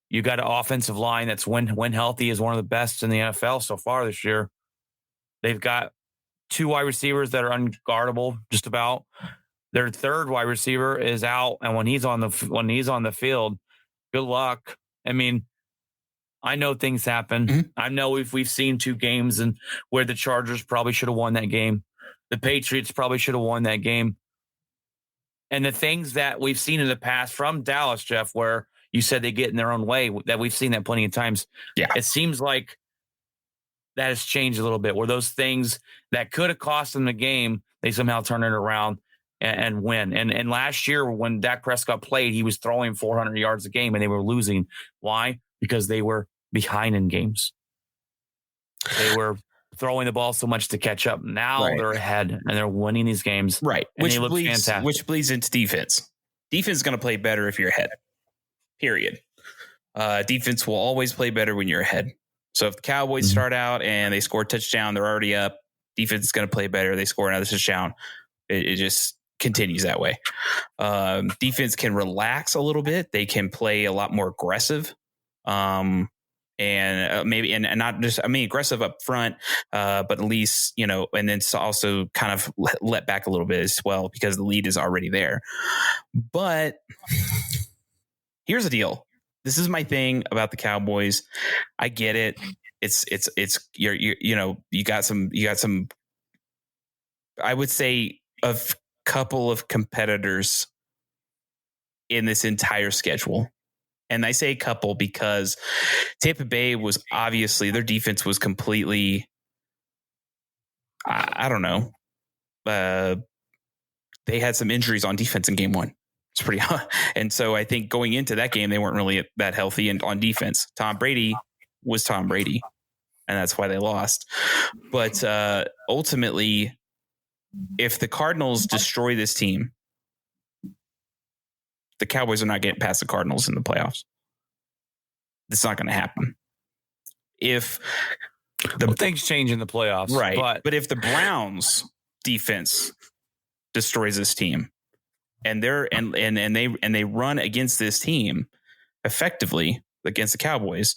You got an offensive line that's when healthy is one of the best in the NFL so far this year. They've got 2 wide receivers that are unguardable just about. Their 3rd wide receiver is out, and when he's on the field, good luck. I mean, I know things happen. Mm-hmm. I know we've seen 2 games and where the Chargers probably should have won that game. The Patriots probably should have won that game. And the things that we've seen in the past from Dallas, Jeff, where you said they get in their own way, that we've seen that plenty of times. Yeah. It seems like that has changed a little bit, where those things that could have cost them the game, they somehow turn it around and win. And last year when Dak Prescott played, he was throwing 400 yards a game and they were losing. Why? Because they were behind in games. They were throwing the ball so much to catch up. Now they're ahead and they're winning these games. Right. And they look fantastic. Which bleeds into defense. Defense is going to play better if you're ahead. Period. Defense will always play better when you're ahead. So if the Cowboys start out and they score a touchdown, they're already up. Defense is going to play better. They score another touchdown. It just continues that way. Defense can relax a little bit. They can play a lot more aggressive. And maybe and not just, aggressive up front, but at least, and then also kind of let back a little bit as well, because the lead is already there. But here's the deal. This is my thing about the Cowboys. I get it. It's you got some, I would say a couple of competitors in this entire schedule. And I say couple because Tampa Bay was obviously, their defense was completely, I don't know. They had some injuries on defense in game one. It's pretty hard. And so I think going into that game, they weren't really that healthy and on defense. Tom Brady was Tom Brady, and that's why they lost. But ultimately, if the Cardinals destroy this team, the Cowboys are not getting past the Cardinals in the playoffs. It's not going to happen. If things change in the playoffs, right? But if the Browns defense destroys this team, and they run against this team effectively against the Cowboys,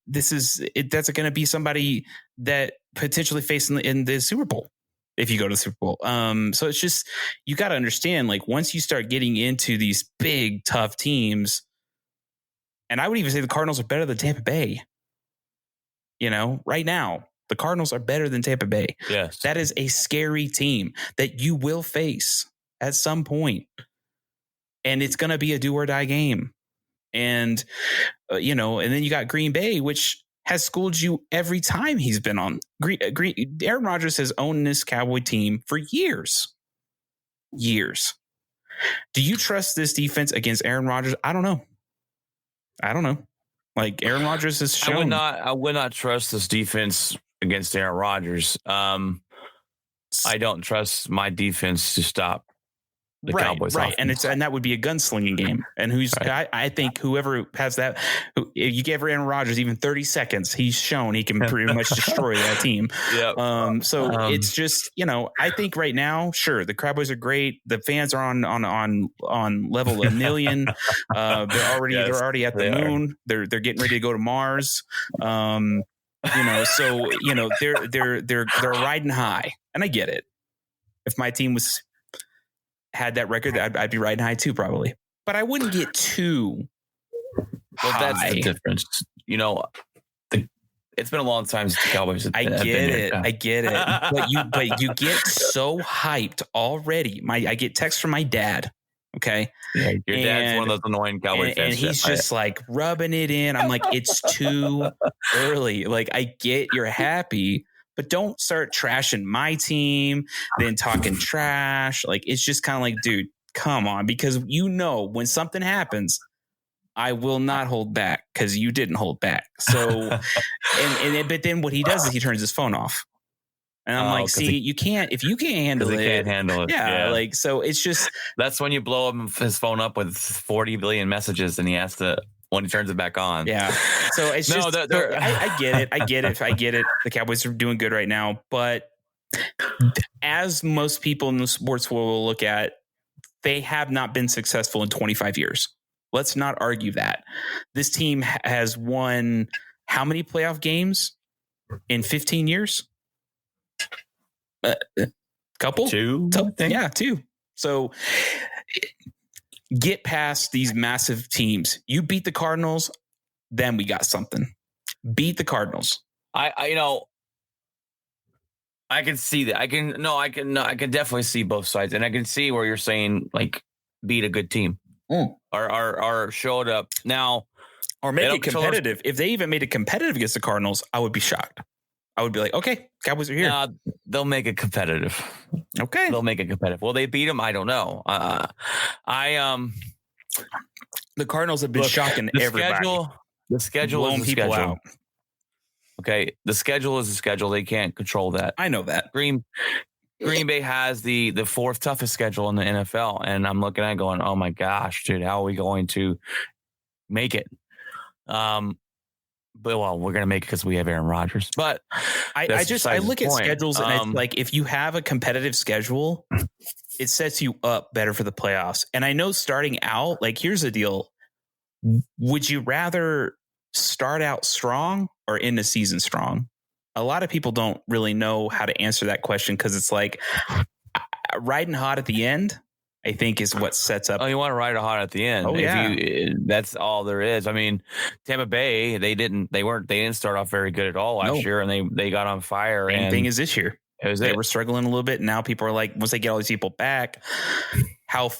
that's going to be somebody that potentially facing in the Super Bowl. If you go to the Super Bowl. So it's just, you got to understand, like, once you start getting into these big, tough teams, and I would even say the Cardinals are better than Tampa Bay. Right now, the Cardinals are better than Tampa Bay. Yes. That is a scary team that you will face at some point. And it's going to be a do or die game. And, and then you got Green Bay, which has schooled you every time he's been on. Aaron Rodgers has owned this Cowboy team for years. Do you trust this defense against Aaron Rodgers? I don't know. Like, Aaron Rodgers has shown. I would not trust this defense against Aaron Rodgers. I don't trust my defense to stop the Cowboys. Right. And that would be a gunslinging game. And I think whoever has that, if you give Aaron Rodgers even 30 seconds, he's shown he can pretty much destroy that team. Yep. It's just, I think right now, sure, the Cowboys are great. The fans are on level a million. They're already at the moon. They're getting ready to go to Mars. They're riding high, and I get it. If my team had that record, I'd be riding high too, probably. But I wouldn't get too high. That's the difference. It's been a long time since the Cowboys have been here. I get it. But you get so hyped already. I get texts from my dad. Okay. Yeah, your dad's one of those annoying Cowboy fans. And he's just like rubbing it in. I'm like, it's too early. Like, I get you're happy, but don't start trashing my team, then talking trash. Like, it's just kind of like, dude, come on. Because when something happens, I will not hold back because you didn't hold back. So, but then what he does is he turns his phone off. And I'm like, see, you can't, if you can't handle it. He can't handle it. Yeah. Like, so it's just. That's when you blow up his phone up with 40 billion messages and he has to, when he turns it back on. Yeah. So it's just, I get it. The Cowboys are doing good right now. But as most people in the sports world will look at, they have not been successful in 25 years. Let's not argue that. This team has won how many playoff games in 15 years? Couple? Two? Yeah, two. So get past these massive teams. You beat the Cardinals, then we got something. Beat the Cardinals. I I can see that. I can definitely see both sides, and I can see where you're saying like beat a good team or show it up now or make it competitive. If they even made it competitive against the Cardinals, I would be shocked. I would be like, okay, Cowboys are here. Nah, they'll make it competitive. Okay, they'll make it competitive. Will they beat them? I don't know. The Cardinals have been shocking everybody. The schedule is the schedule. Out. Okay, the schedule is the schedule. They can't control that. I know that. Green Bay has the fourth toughest schedule in the NFL, and I'm looking at it going, oh my gosh, dude, how are we going to make it? But we're gonna make it because we have Aaron Rodgers. But I look at schedules and it's like if you have a competitive schedule, it sets you up better for the playoffs. And I know starting out, like here's the deal: would you rather start out strong or end the season strong? A lot of people don't really know how to answer that question because it's like riding hot at the end, I think, is what sets up. Oh, you want to ride it hot at the end? Oh, yeah. That's all there is. I mean, Tampa Bay, they didn't start off very good at all last year, and they got on fire. Same thing as this year. They were struggling a little bit. And now people are like, once they get all these people back, how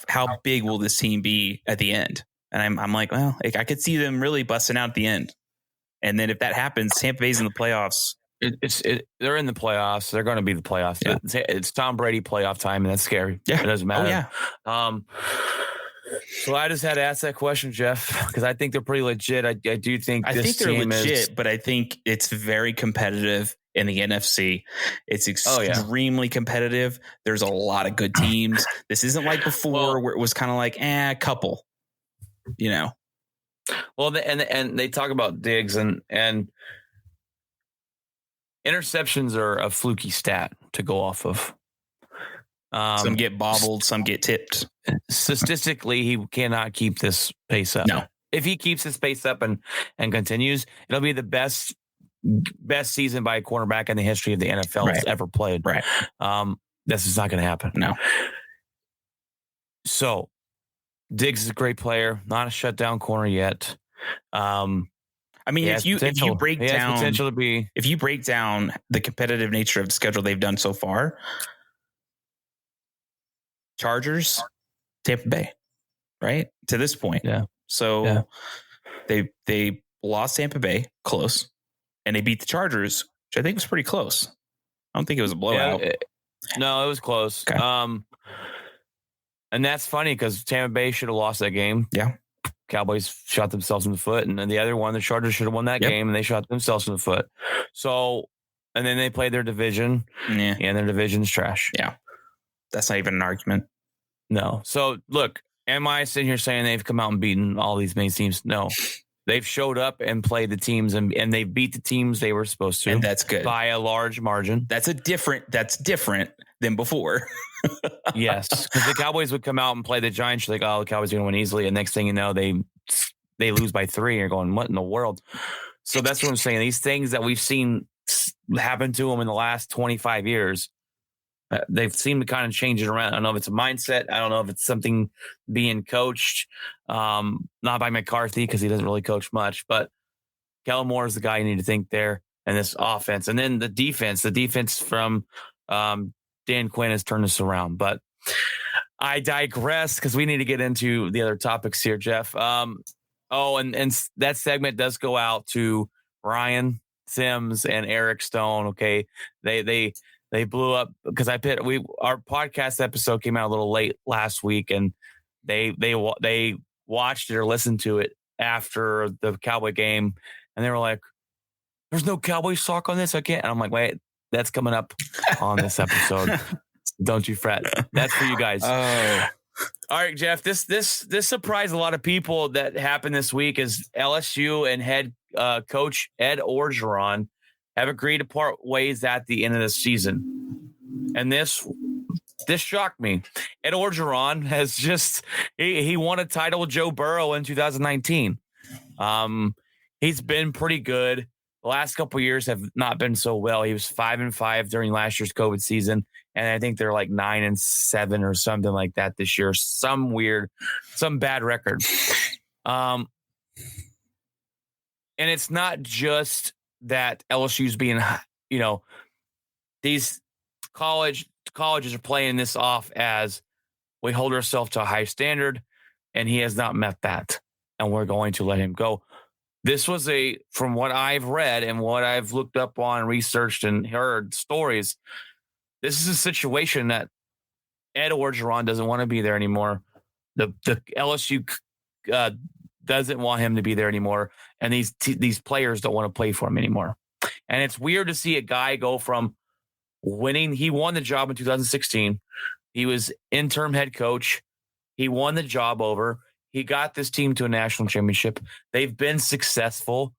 big will this team be at the end? And I'm like, well, I could see them really busting out at the end. And then if that happens, Tampa Bay's in the playoffs. They're in the playoffs. They're going to be the playoffs. Yeah. It's Tom Brady playoff time, and that's scary. Yeah. It doesn't matter. Oh, yeah. So I just had to ask that question, Jeff, because I think they're pretty legit. I do think they're legit, but I think it's very competitive in the NFC. It's extremely competitive. There's a lot of good teams. This isn't like before where it was kind of like a couple, you know. Well, and they talk about Diggs and interceptions are a fluky stat to go off of. Some get bobbled, some get tipped. Statistically, he cannot keep this pace up. No. If he keeps his pace up and continues, it'll be the best season by a quarterback in the history of the NFL that's ever played. Right. This is not going to happen. No. So Diggs is a great player, not a shutdown corner yet. I mean, if you break down potential to be, if you break down the competitive nature of the schedule they've done so far, Chargers, Tampa Bay, right to this point. Yeah. So they lost Tampa Bay close, and they beat the Chargers, which I think was pretty close. I don't think it was a blowout. No, it was close. Okay. And that's funny because Tampa Bay should have lost that game. Yeah. Cowboys shot themselves in the foot, and then the other one, the Chargers should have won that game, and they shot themselves in the foot. So, and then they played their division, and their division's trash. Yeah, that's not even an argument. No. So, look, am I sitting here saying they've come out and beaten all these main teams? No. They've showed up and played the teams, and they beat the teams they were supposed to. And that's good. By a large margin. That's different than before. Yes, because the Cowboys would come out and play the Giants. You're like, oh, the Cowboys are going to win easily. And next thing you know, they lose by 3. And you're going, what in the world? So that's what I'm saying. These things that we've seen happen to them in the last 25 years, they've seemed to kind of change it around. I don't know if it's a mindset. I don't know if it's something being coached, not by McCarthy because he doesn't really coach much. But Kellen Moore is the guy you need to think there. And this offense. And then the defense from Dan Quinn has turned this around, but I digress because we need to get into the other topics here, Jeff. And that segment does go out to Ryan Sims and Eric Stone. Okay. They blew up because our podcast episode came out a little late last week, and they watched it or listened to it after the Cowboy game, and they were like, there's no Cowboy talk on this. I can't. And I'm like, wait, that's coming up on this episode. Don't you fret. That's for you guys. Oh, all right, Jeff. This surprised a lot of people that happened this week is LSU and head coach Ed Orgeron have agreed to part ways at the end of the season. And this shocked me. Ed Orgeron has he won a title with Joe Burrow in 2019. He's been pretty good. The last couple of years have not been so well. He was 5-5 during last year's COVID season, and I think they're like 9-7 or something like that this year. Some bad record. And it's not just that LSU's being, these colleges are playing this off as we hold ourselves to a high standard, and he has not met that, and we're going to let him go. This was from what I've read and what I've looked up on, researched, and heard stories, this is a situation that Ed Orgeron doesn't want to be there anymore. The LSU doesn't want him to be there anymore, and these players don't want to play for him anymore. And it's weird to see a guy go from winning. He won the job in 2016. He was interim head coach. He won the job over. He got this team to a national championship. They've been successful.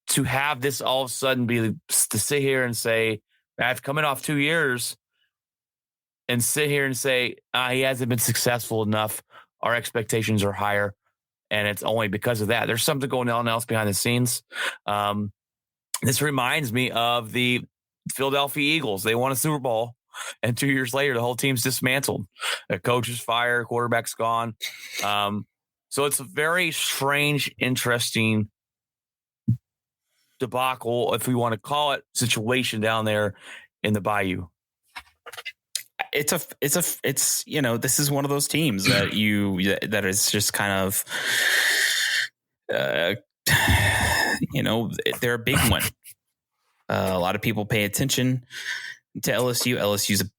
To have this all of a sudden be to sit here and say, I've coming off 2 years, and sit here and say he hasn't been successful enough. Our expectations are higher, and it's only because of that. There's something going on else behind the scenes. This reminds me of the Philadelphia Eagles. They won a Super Bowl, and 2 years later, the whole team's dismantled. The coach is fired, quarterback's gone. So it's a very strange, interesting debacle, if we want to call it, situation down there in the Bayou. It's this is one of those teams that is just kind of, they're a big one. A lot of people pay attention to LSU. LSU's a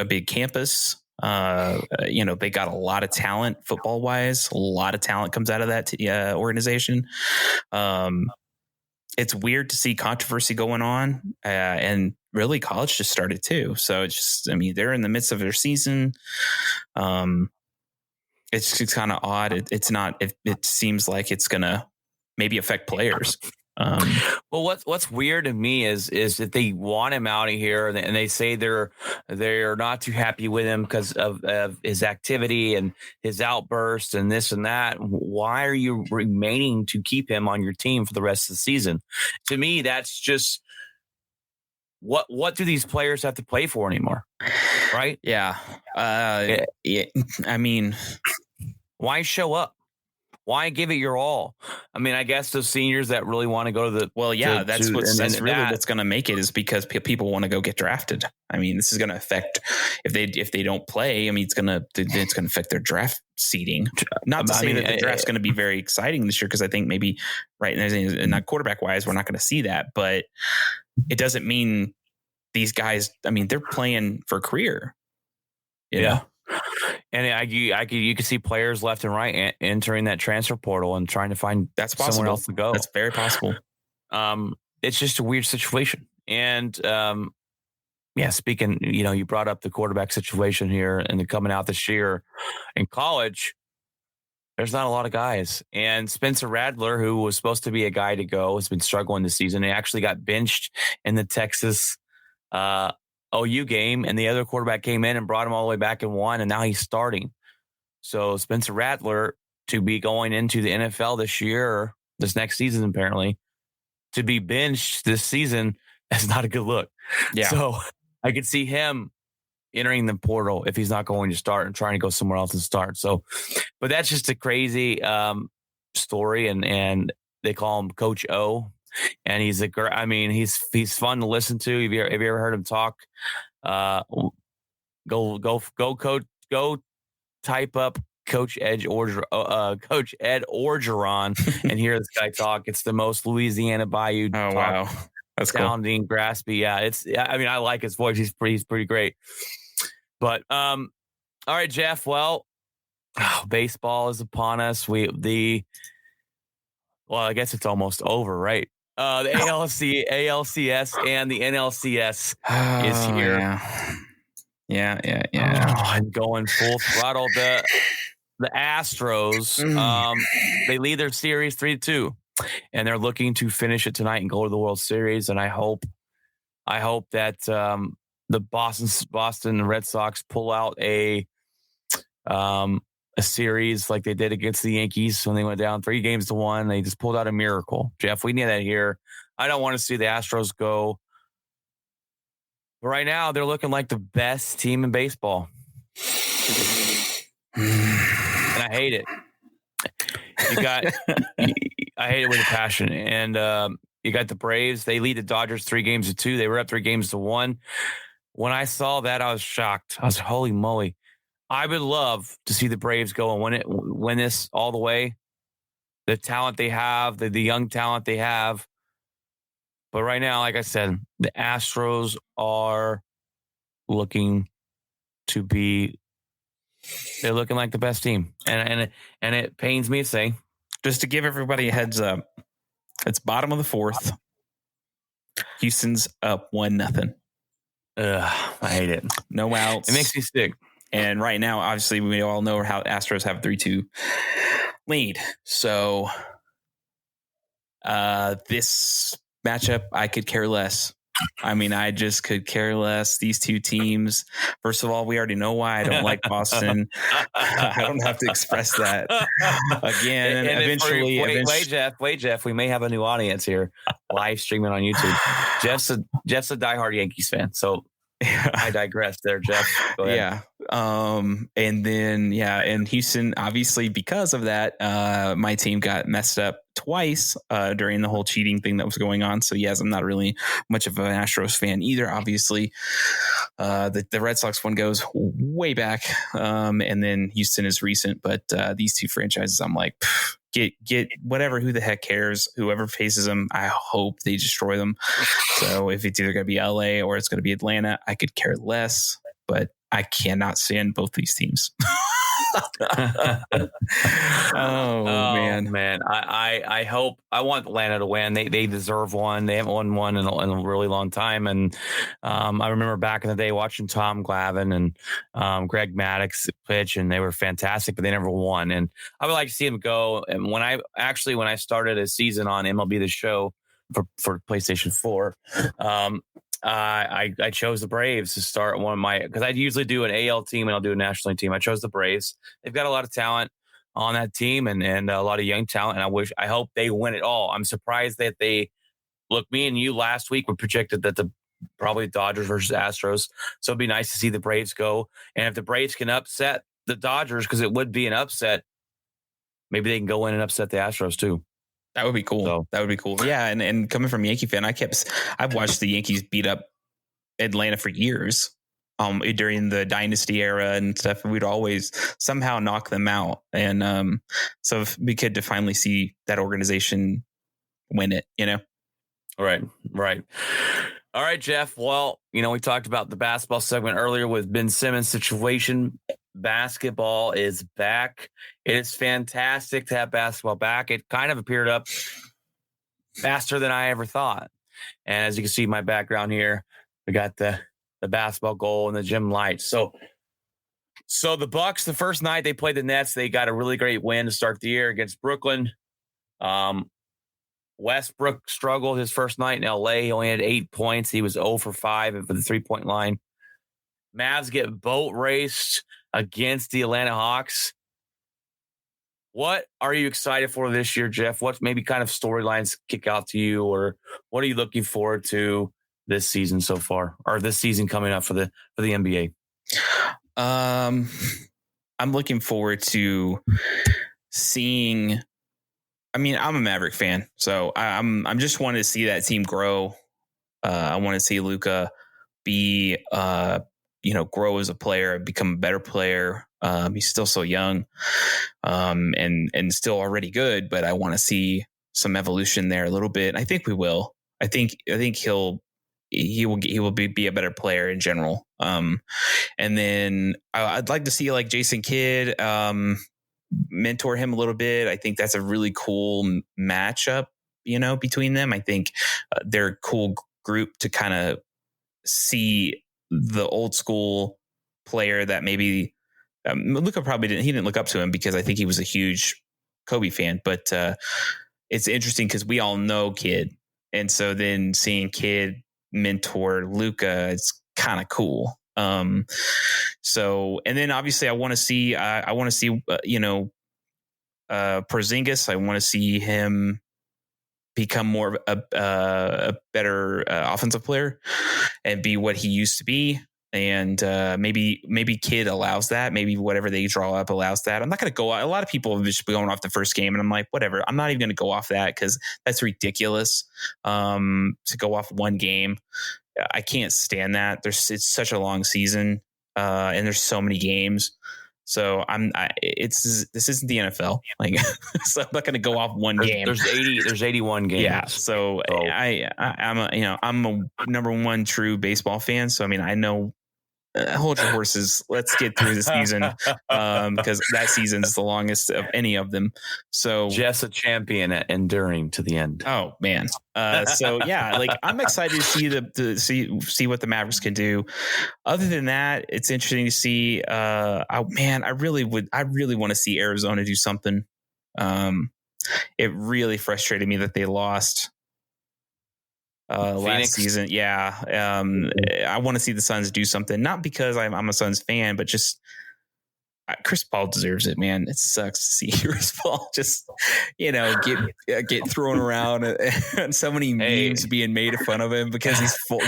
big campus. They got a lot of talent football wise. A lot of talent comes out of that organization. It's weird to see controversy going on, and really college just started too. So it's just, they're in the midst of their season. It's kind of odd. It seems like it's going to maybe affect players. Well, what's weird to me is that they want him out of here, and they say they're not too happy with him because of his activity and his outbursts and this and that. Why are you remaining to keep him on your team for the rest of the season? To me, that's just what do these players have to play for anymore? Right? Yeah. Why show up? Why give it your all? I guess those seniors that really want to go to the that's what's going to make it, is because people want to go get drafted. This is going to affect if they don't play. It's going to affect their draft seeding. Not to say that the draft's going to be very exciting this year, because I think maybe not quarterback wise, we're not going to see that, but it doesn't mean these guys. They're playing for a career. You know? And you can see players left and right entering that transfer portal and trying to find somewhere else to go. That's very possible. It's just a weird situation. And speaking, you brought up the quarterback situation here, and coming out this year in college, there's not a lot of guys. And Spencer Rattler, who was supposed to be a guy to go, has been struggling this season. He actually got benched in the Texas OU game, and the other quarterback came in and brought him all the way back and won, and now he's starting. So Spencer Rattler, to be going into the NFL this next season, apparently, to be benched this season, that's not a good look. Yeah. So I could see him entering the portal if he's not going to start and trying to go somewhere else and start. So, but that's just a crazy story, and they call him Coach O. And he's he's fun to listen to. Have you ever heard him talk? Go coach, go type up Coach Ed Orgeron and hear this guy talk. It's the most Louisiana Bayou. Oh, wow. That's sounding cool. Graspy. Yeah. I like his voice. He's pretty great. But, all right, Jeff. Well, baseball is upon us. I guess it's almost over, right? The ALCS and the NLCS is here. Yeah. I'm going full throttle. The Astros, they lead their series 3-2, and they're looking to finish it tonight and go to the World Series. And I hope that the Boston Red Sox pull out a series like they did against the Yankees when they went down 3-1. They just pulled out a miracle. Jeff, we need that here. I don't want to see the Astros go. But right now, they're looking like the best team in baseball. And I hate it. I hate it with a passion. And You got the Braves. They lead the Dodgers 3-2. They were up 3-1. When I saw that, I was shocked. I was, holy moly. I would love to see the Braves go and win this all the way. The talent they have, the young talent they have. But right now, like I said, the Astros are looking to be, they're looking like the best team. And it pains me to say. Just to give everybody a heads up, it's bottom of the fourth. Houston's up 1-0. I hate it. No outs. It makes me sick. And right now, obviously, we all know how Astros have 3-2 lead. So this matchup, I could care less. I mean, I just could care less. These two teams, first of all, we already know why I don't like Boston. I don't have to express that again. And eventually, wait, Jeff, we may have a new audience here live streaming on YouTube. Jeff's a diehard Yankees fan. So I digress there, Jeff. Go ahead. Yeah. And then, and Houston, obviously, because of that, my team got messed up twice during the whole cheating thing that was going on. So, yes, I'm not really much of an Astros fan either, obviously. The Red Sox one goes way back, and then Houston is recent. But these two franchises, I'm like, get whatever. Who the heck cares? Whoever faces them, I hope they destroy them. So if it's either going to be LA or it's going to be Atlanta, I could care less. But I cannot stand both these teams. Man. I hope, I want Atlanta to win. They deserve one. They haven't won one in a really long time. And I remember back in the day watching Tom Glavine and Greg Maddux pitch, and they were fantastic, but they never won. And I would like to see them go. And when I started a season on MLB The Show for PlayStation 4, I chose the Braves to start one of my, because I'd usually do an AL team and I'll do a National League team. I chose the Braves. They've got a lot of talent on that team and a lot of young talent. And I hope they win it all. I'm surprised that me and you last week were projected that probably Dodgers versus Astros. So it'd be nice to see the Braves go. And if the Braves can upset the Dodgers, because it would be an upset, maybe they can go in and upset the Astros too. That would be cool. So, that would be cool. Yeah. And coming from a Yankee fan, I've watched the Yankees beat up Atlanta for years during the dynasty era and stuff. We'd always somehow knock them out. And so if we could to finally see that organization win it, Right. All right, Jeff. Well, we talked about the basketball segment earlier with Ben Simmons' situation. Basketball is back. It is fantastic to have basketball back. It kind of appeared up faster than I ever thought. And as you can see, my background here, we got the basketball goal and the gym lights. So the Bucks, the first night they played the Nets, they got a really great win to start the year against Brooklyn. Westbrook struggled his first night in LA. He only had 8 points. He was 0 for 5 for the 3-point line. Mavs get boat raced against the Atlanta Hawks. What are you excited for this year, Jeff? What maybe kind of storylines kick out to you, or what are you looking forward to this season so far, or this season coming up for the NBA? I'm looking forward to seeing. I mean, I'm a Maverick fan, so I'm just wanting to see that team grow. I want to see Luka be, grow as a player, become a better player. He's still so young, and still already good, but I want to see some evolution there a little bit. I think we will. I think he will be a better player in general. And then I'd like to see like Jason Kidd, mentor him a little bit. I think that's a really cool matchup, between them. I think they're a cool group to kind of see the old school player that maybe Luka probably didn't look up to him because I think he was a huge Kobe fan, but it's interesting because we all know Kidd. And so then seeing Kidd mentor Luka, it's kind of cool. So, and then obviously I want to see Porzingis. I want to see him become more of a better offensive player and be what he used to be. And maybe Kid allows that. Maybe whatever they draw up allows that. I'm not going to go. A lot of people have just been going off the first game, and I'm like, whatever. I'm not even going to go off that because that's ridiculous. To go off one game, I can't stand that. It's such a long season, and there's so many games. So this isn't the NFL. Like, so I'm not going to go off one game. There's 81 games. Yeah. So I'm a number one true baseball fan. So, I mean, I know, hold your horses. Let's get through the season because that season's the longest of any of them. So Jeff's a champion at enduring to the end. Oh man. So yeah, like I'm excited to see what the Mavericks can do. Other than that, it's interesting to see. I really want to see Arizona do something. It really frustrated me that they lost last season. Yeah. I want to see the Suns do something, not because I'm a Suns fan, but just Chris Paul deserves it, man. It sucks to see Chris Paul just, get thrown around and so many memes being made fun of him because he's full.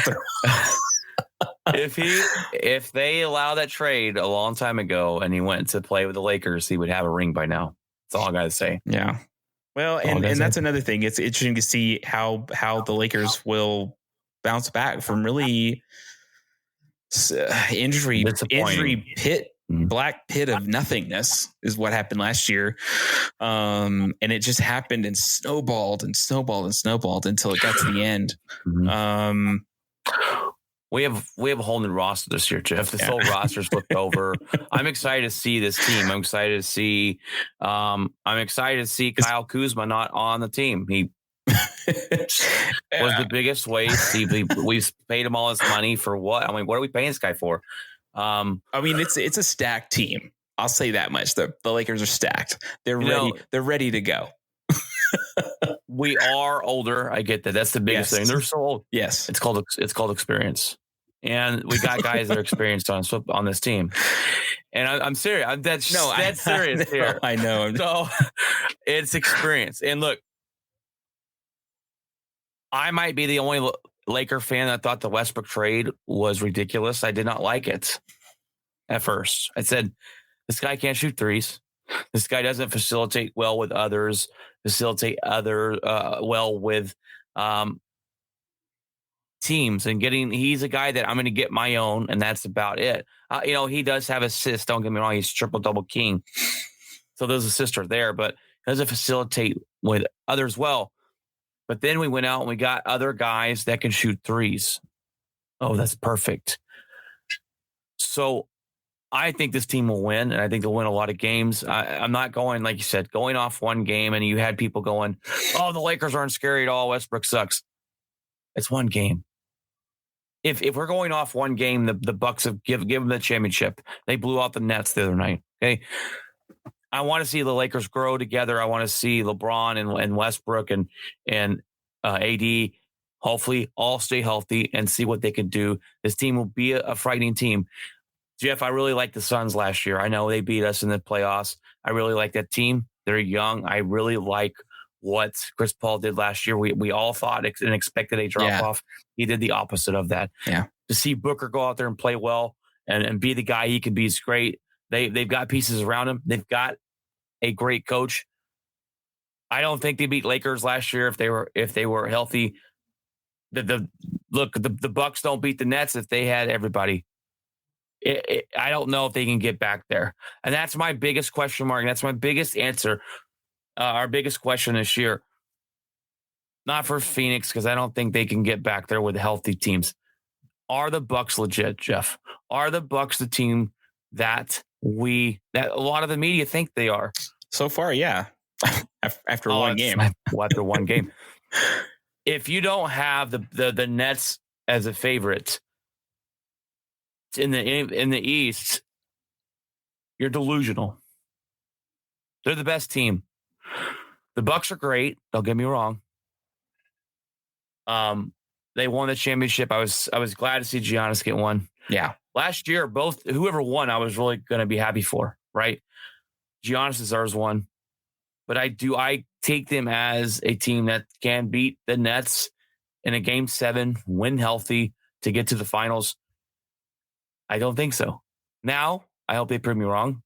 If they allow that trade a long time ago and he went to play with the Lakers, he would have a ring by now. That's all I got to say. Yeah. Well, and that's another thing. It's interesting to see how the Lakers will bounce back from really injury pit, black pit of nothingness is what happened last year. And it just happened and snowballed until it got to the end. Mm-hmm. We have a whole new roster this year, Jeff. This whole roster's flipped over. I'm excited to see this team. I'm excited to see Kyle Kuzma not on the team. He was the biggest waste. We paid him all this money for what? I mean, what are we paying this guy for? I mean, it's a stacked team. I'll say that much. The Lakers are stacked. They're ready. They're ready to go. We are older. I get that. That's the biggest thing. They're so old. Yes. It's called experience. And we got guys that are experienced on this team. And I'm serious. That's serious here. I know. So it's experience. And look, I might be the only Laker fan that thought the Westbrook trade was ridiculous. I did not like it at first. I said, this guy can't shoot threes. This guy doesn't facilitate well with others, well with teams and he's a guy that I'm going to get my own. And that's about it. He does have assists. Don't get me wrong. He's triple double king. So those assists are there, but he doesn't facilitate with others well. But then we went out and we got other guys that can shoot threes. Oh, that's perfect. So I think this team will win, and I think they'll win a lot of games. I'm not going, like you said, going off one game, and you had people going, oh, the Lakers aren't scary at all. Westbrook sucks. It's one game. If we're going off one game, the Bucks have give them the championship. They blew out the Nets the other night. Okay. I want to see the Lakers grow together. I want to see LeBron and Westbrook and AD hopefully all stay healthy and see what they can do. This team will be a frightening team. Jeff, I really liked the Suns last year. I know they beat us in the playoffs. I really like that team. They're young. I really like what Chris Paul did last year. We all thought and expected a drop off. He did the opposite of that. Yeah. To see Booker go out there and play well and be the guy he can be is great. They've got pieces around him. They've got a great coach. I don't think they beat Lakers last year if they were healthy. The Bucks don't beat the Nets if they had everybody. I don't know if they can get back there. And that's my biggest question mark. That's my biggest answer. Our biggest question this year. Not for Phoenix, because I don't think they can get back there with healthy teams. Are the Bucks legit, Jeff? Are the Bucks the team that a lot of the media think they are? So far, yeah. After one game. After one game. If you don't have the Nets as a favorite in the East, you're delusional. They're the best team. The Bucks are great. Don't get me wrong. They won the championship. I was glad to see Giannis get one. Yeah. Last year, whoever won, I was really going to be happy for, right? Giannis deserves one. But I take them as a team that can beat the Nets in a game 7, win healthy to get to the finals. I don't think so. Now, I hope they prove me wrong.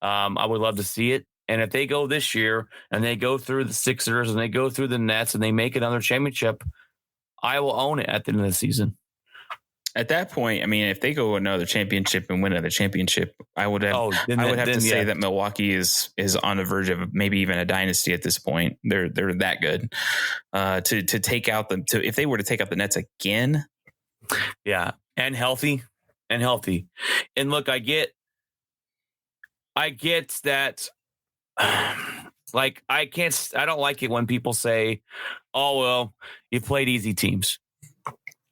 I would love to see it. And if they go this year and they go through the Sixers and they go through the Nets and they make another championship, I will own it at the end of the season. At that point, I mean, if they go another championship and win another championship, I would have to say that Milwaukee is on the verge of maybe even a dynasty at this point. They're that good to take out if they were to take out the Nets again. Yeah, and healthy. And look, I get that. Like I don't like it when people say, "Oh well, you played easy teams."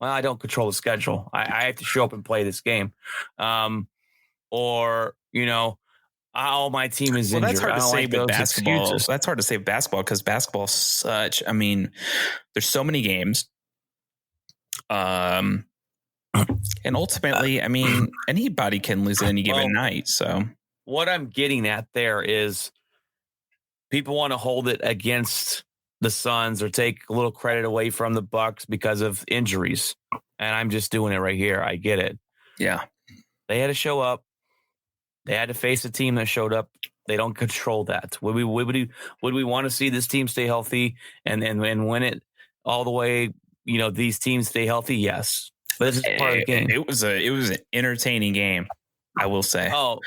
Well, I don't control the schedule. I have to show up and play this game. Or, my team is injured. That's hard to say with basketball. Excuses. That's hard to say with basketball because basketball is there's so many games. And ultimately, anybody can lose at any given night. So what I'm getting at there is people want to hold it against the Suns or take a little credit away from the Bucks because of injuries. And I'm just doing it right here. I get it. Yeah. They had to show up. They had to face a team that showed up. They don't control that. Would we want to see this team stay healthy and win it all the way? These teams stay healthy. Yes. But this is part of the game. It was an entertaining game, I will say. Oh,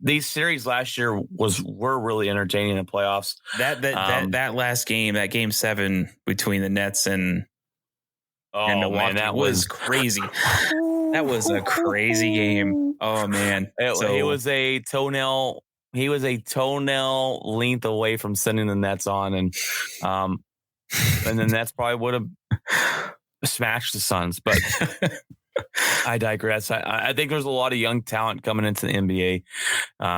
these series last year were really entertaining in the playoffs. That last game, that game 7 between the Nets and Milwaukee, that was crazy. That was a crazy game. Oh man, he was a toenail length away from sending the Nets on, and the Nets probably would have smashed the Suns, but. I digress. I think there's a lot of young talent coming into the NBA.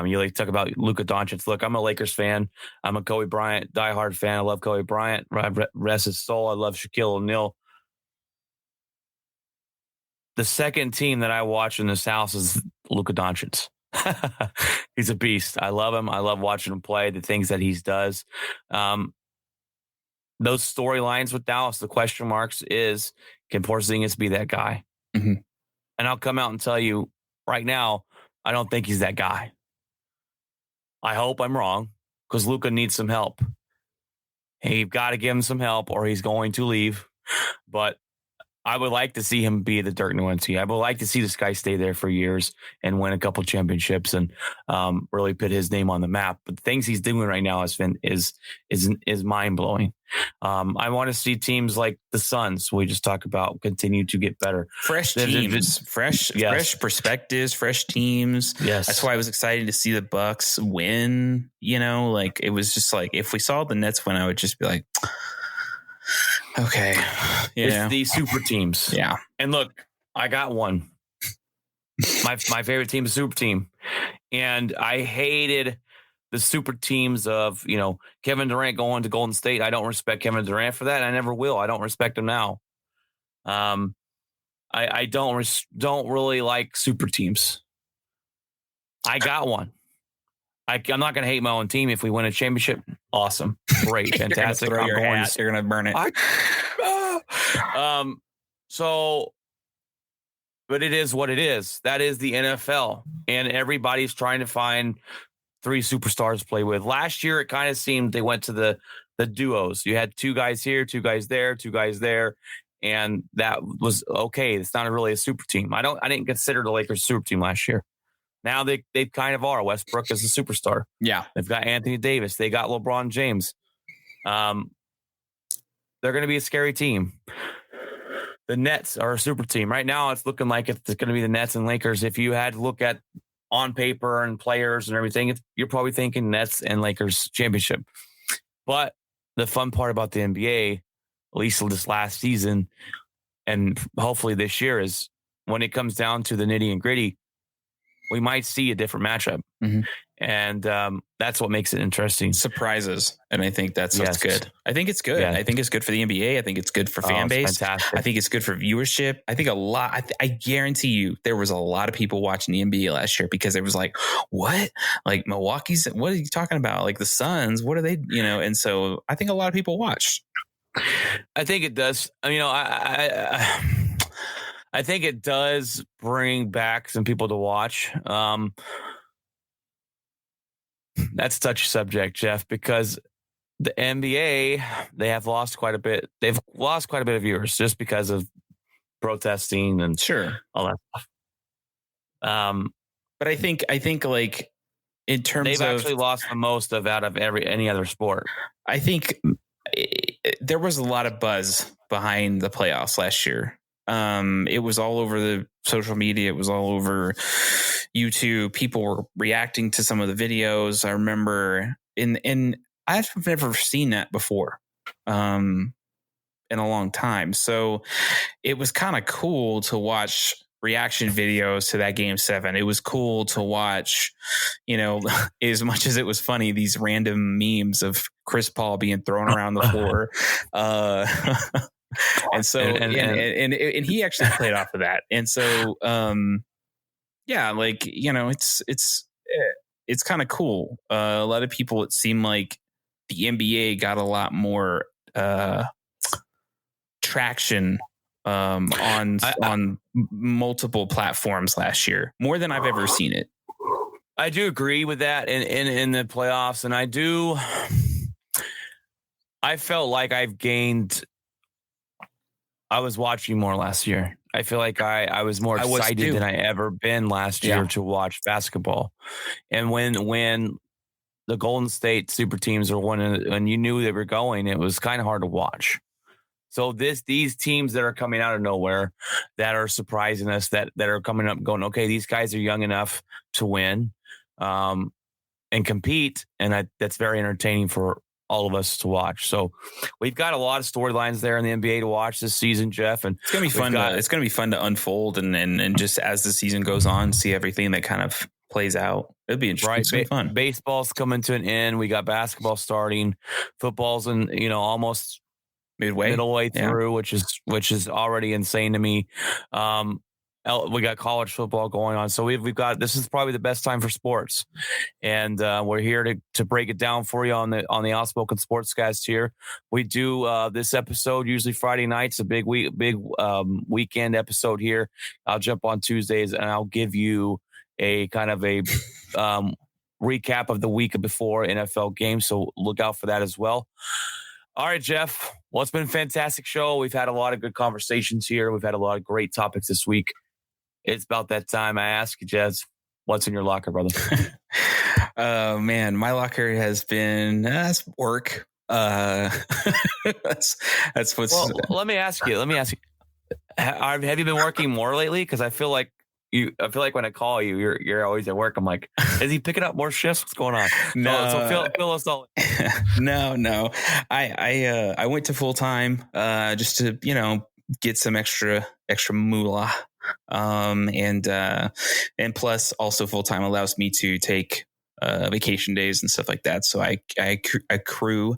You talk about Luka Doncic. Look, I'm a Lakers fan. I'm a Kobe Bryant diehard fan. I love Kobe Bryant. Rest his soul. I love Shaquille O'Neal. The second team that I watch in this house is Luka Doncic. He's a beast. I love him. I love watching him play, the things that he does. Those storylines with Dallas, the question marks is, can Porzingis be that guy? Mm-hmm. And I'll come out and tell you right now, I don't think he's that guy. I hope I'm wrong because Luka needs some help. And you've got to give him some help or he's going to leave. But I would like to see him be the Dirk Nowitzki. I would like to see this guy stay there for years and win a couple championships and really put his name on the map. But the things he's doing right now is mind blowing. I want to see teams like the Suns we just talked about continue to get better. Fresh teams, fresh perspectives, fresh teams. Yes, that's why I was excited to see the Bucks win. It was just like if we saw the Nets win, I would just be like. Okay. It's the super teams. Yeah. And look, I got one. My favorite team is super team. And I hated the super teams of, Kevin Durant going to Golden State. I don't respect Kevin Durant for that. I never will. I don't respect him now. I don't really like super teams. I got one. I'm not going to hate my own team. If we win a championship, awesome, great, fantastic. You're going to burn it. But it is what it is. That is the NFL, and everybody's trying to find 3 superstars to play with. Last year, it kind of seemed they went to the duos. You had 2 guys here, 2 guys there, 2 guys there, and that was okay. It's not really a super team. I didn't consider the Lakers a super team last year. Now they kind of are. Westbrook is a superstar. Yeah. They've got Anthony Davis. They got LeBron James. They're going to be a scary team. The Nets are a super team. Right now, it's looking like it's going to be the Nets and Lakers. If you had to look at on paper and players and everything, you're probably thinking Nets and Lakers championship. But the fun part about the NBA, at least this last season, and hopefully this year, is when it comes down to the nitty and gritty, we might see a different matchup. Mm-hmm. And that's what makes it interesting. Surprises. And I think that's what's good. I think it's good. Yeah. I think it's good for the NBA. I think it's good for fan base. Fantastic. I think it's good for viewership. I think I guarantee you there was a lot of people watching the NBA last year because it was like, what? Like Milwaukee's, what are you talking about? Like the Suns, what are they, and so I think a lot of people watched. I think it does. I think it does bring back some people to watch. That's a touchy subject, Jeff, because the NBA, they have lost quite a bit. They've lost quite a bit of viewers just because of protesting and all that stuff. But I think like in terms they've actually lost the most out of any other sport. I think there was a lot of buzz behind the playoffs last year. It was all over the social media. It was all over YouTube. People were reacting to some of the videos. I remember in I've never seen that before in a long time. So it was kind of cool to watch reaction videos to that game 7. It was cool to watch, as much as it was funny, these random memes of Chris Paul being thrown around the floor. And so, and he actually played off of that. And so, it's kind of cool. A lot of people, it seemed like the NBA got a lot more traction on multiple platforms last year, more than I've ever seen it. I do agree with that in the playoffs, and I felt like I was watching more last year. I feel like I was more excited than I ever been last year to watch basketball. And when the Golden State super teams were winning, and you knew they were going, it was kind of hard to watch. So these teams that are coming out of nowhere, that are surprising us, that are coming up going, okay, these guys are young enough to win and compete. And that's very entertaining for all of us to watch. So we've got a lot of storylines there in the NBA to watch this season, Jeff. And it's going to be fun. It's going to be fun to unfold and just as the season goes on, see everything that kind of plays out. It'd be interesting. Right. It's be fun. Baseball's coming to an end. We got basketball starting. Football's almost middle way through, which is already insane to me. We got college football going on, so we've got, this is probably the best time for sports, and we're here to break it down for you on the Outspoken Sportscast here. We do this episode usually Friday nights, a big weekend episode here. I'll jump on Tuesdays and I'll give you a kind of a recap of the week before NFL games, so look out for that as well. All right, Jeff. Well, it's been a fantastic show. We've had a lot of good conversations here. We've had a lot of great topics this week. It's about that time. I ask you, Jez, what's in your locker, brother? Oh, man. My locker has been work. That's what's... Well, let me ask you. Have you been working more lately? Because I feel like when I call you, you're always at work. I'm like, is he picking up more shifts? What's going on? No, so fill us all. No. I went to full time just to get some extra moolah, and plus also full time allows me to take vacation days and stuff like that. So I accrue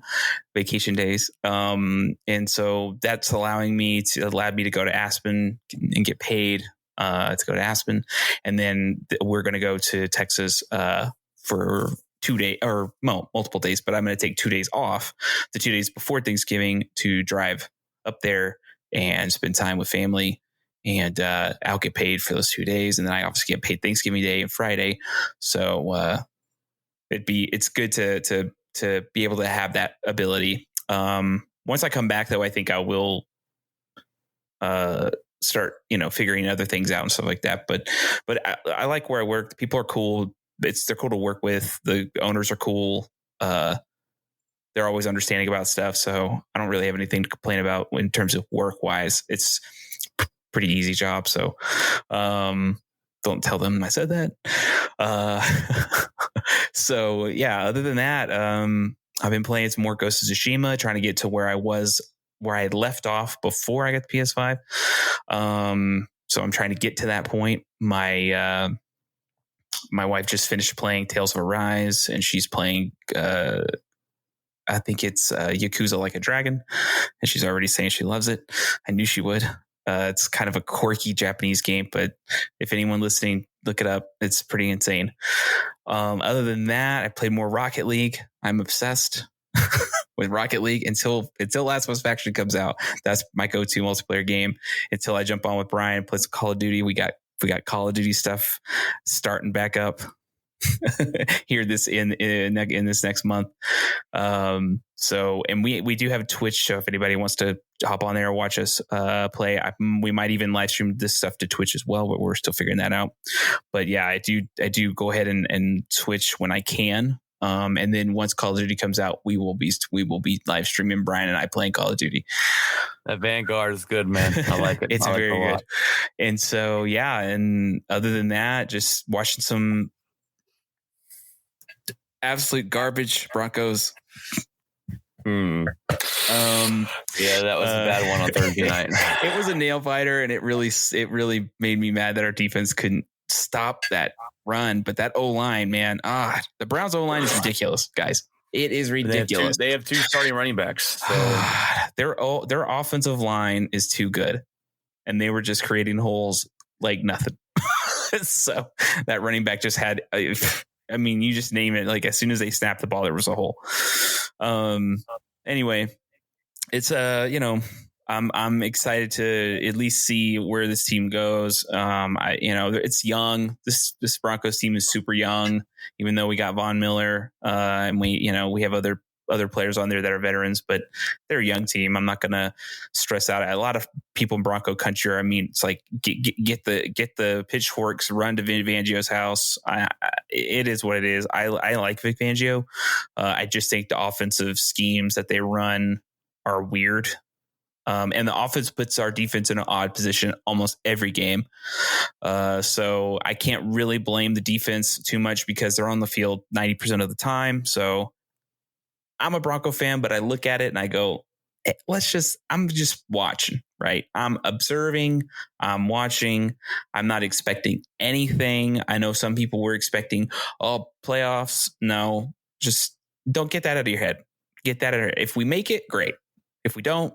vacation days, and so that's allowed me to go to Aspen and get paid to go to Aspen, and then we're going to go to Texas for 2 days or multiple days, but I'm going to take 2 days off, the 2 days before Thanksgiving, to drive up there and spend time with family, and I'll get paid for those 2 days, and then I obviously get paid Thanksgiving Day and Friday. So it's good to be able to have that ability. Once I come back, though, I think I will start, figuring other things out and stuff like that. But I like where I work. The people are cool. They're cool to work with. The owners are cool. They're always understanding about stuff. So I don't really have anything to complain about in terms of work wise. It's a pretty easy job. So don't tell them I said that. So yeah, other than that, I've been playing some more Ghost of Tsushima, trying to get to where I had left off before I got the PS5. So I'm trying to get to that point. My wife just finished playing Tales of Arise, and she's playing, I think it's Yakuza Like a Dragon, and she's already saying she loves it. I knew she would. It's kind of a quirky Japanese game, but if anyone listening, look it up. It's pretty insane. Other than that, I played more Rocket League. I'm obsessed with Rocket League until Last of Us Faction comes out. That's my go-to multiplayer game until I jump on with Brian, play some Call of Duty. We got Call of Duty stuff starting back up here this in this next month. So, and we do have a Twitch show if anybody wants to hop on there and watch us play. We might even live stream this stuff to Twitch as well, but we're still figuring that out. But yeah, I do go ahead and Twitch when I can. And then once Call of Duty comes out, we will be live streaming Brian and I playing Call of Duty. That Vanguard is good, man. I like it. It's very good. And so, yeah. And other than that, just watching some absolute garbage Broncos. Yeah, that was a bad one on Thursday night. It was a nail biter, and it really made me mad that our defense couldn't stop that run. But that O-line, man, the Browns O-line is ridiculous, guys. It is ridiculous. They have two starting running backs. So. Their offensive line is too good, and they were just creating holes like nothing. So that running back just had. I mean, you just name it. Like as soon as they snapped the ball, there was a hole. Anyway, it's I'm excited to at least see where this team goes. It's young. This Broncos team is super young, even though we got Von Miller, and we have other players on there that are veterans, but they're a young team. I'm not going to stress out. A lot of people in Bronco country, I mean, it's like get the pitchforks, run to Vic Fangio's house. It is what it is. I like Vic Fangio. I just think the offensive schemes that they run are weird. And the offense puts our defense in an odd position almost every game. So I can't really blame the defense too much because they're on the field 90% of the time. So I'm a Bronco fan, but I look at it and I go, hey, I'm just watching, right? I'm observing, I'm watching. I'm not expecting anything. I know some people were expecting, playoffs. No, just don't get that out of your head. Get that out of your head. If we make it, great. If we don't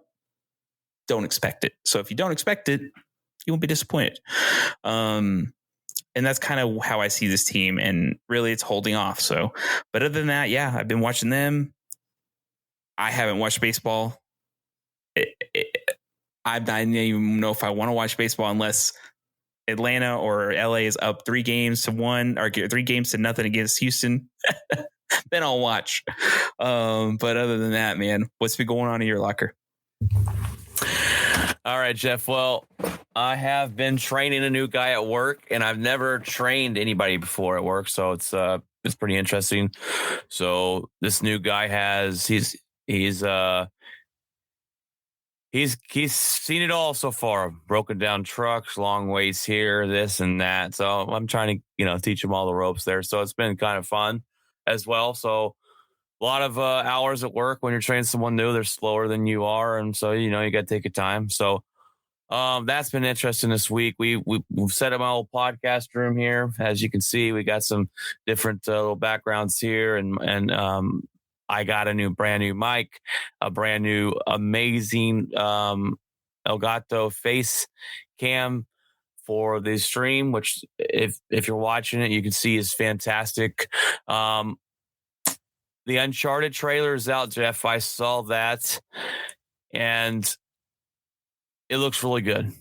expect it. So if you don't expect it, you won't be disappointed. And that's kind of how I see this team. And really it's holding off. So, but other than that, yeah, I've been watching them. I haven't watched baseball. I don't even know if I want to watch baseball unless Atlanta or LA is up 3-1 or 3-0 against Houston. Then I'll watch. But other than that, man, what's been going on in your locker? All right, Jeff. Well, I have been training a new guy at work, and I've never trained anybody before at work, so it's pretty interesting. So this new guy he's seen it all so far. Broken down trucks, long ways here, this and that. So I'm trying to teach him all the ropes there. So it's been kind of fun as well. So a lot of hours at work when you're training someone new. They're slower than you are, and so you got to take your time. So that's been interesting this week. We've set up my old podcast room here. As you can see, we got some different little backgrounds here, and I got a brand new mic, a brand new amazing Elgato face cam for the stream, which if you're watching it, you can see is fantastic. The Uncharted trailer is out, Jeff. I saw that, and it looks really good.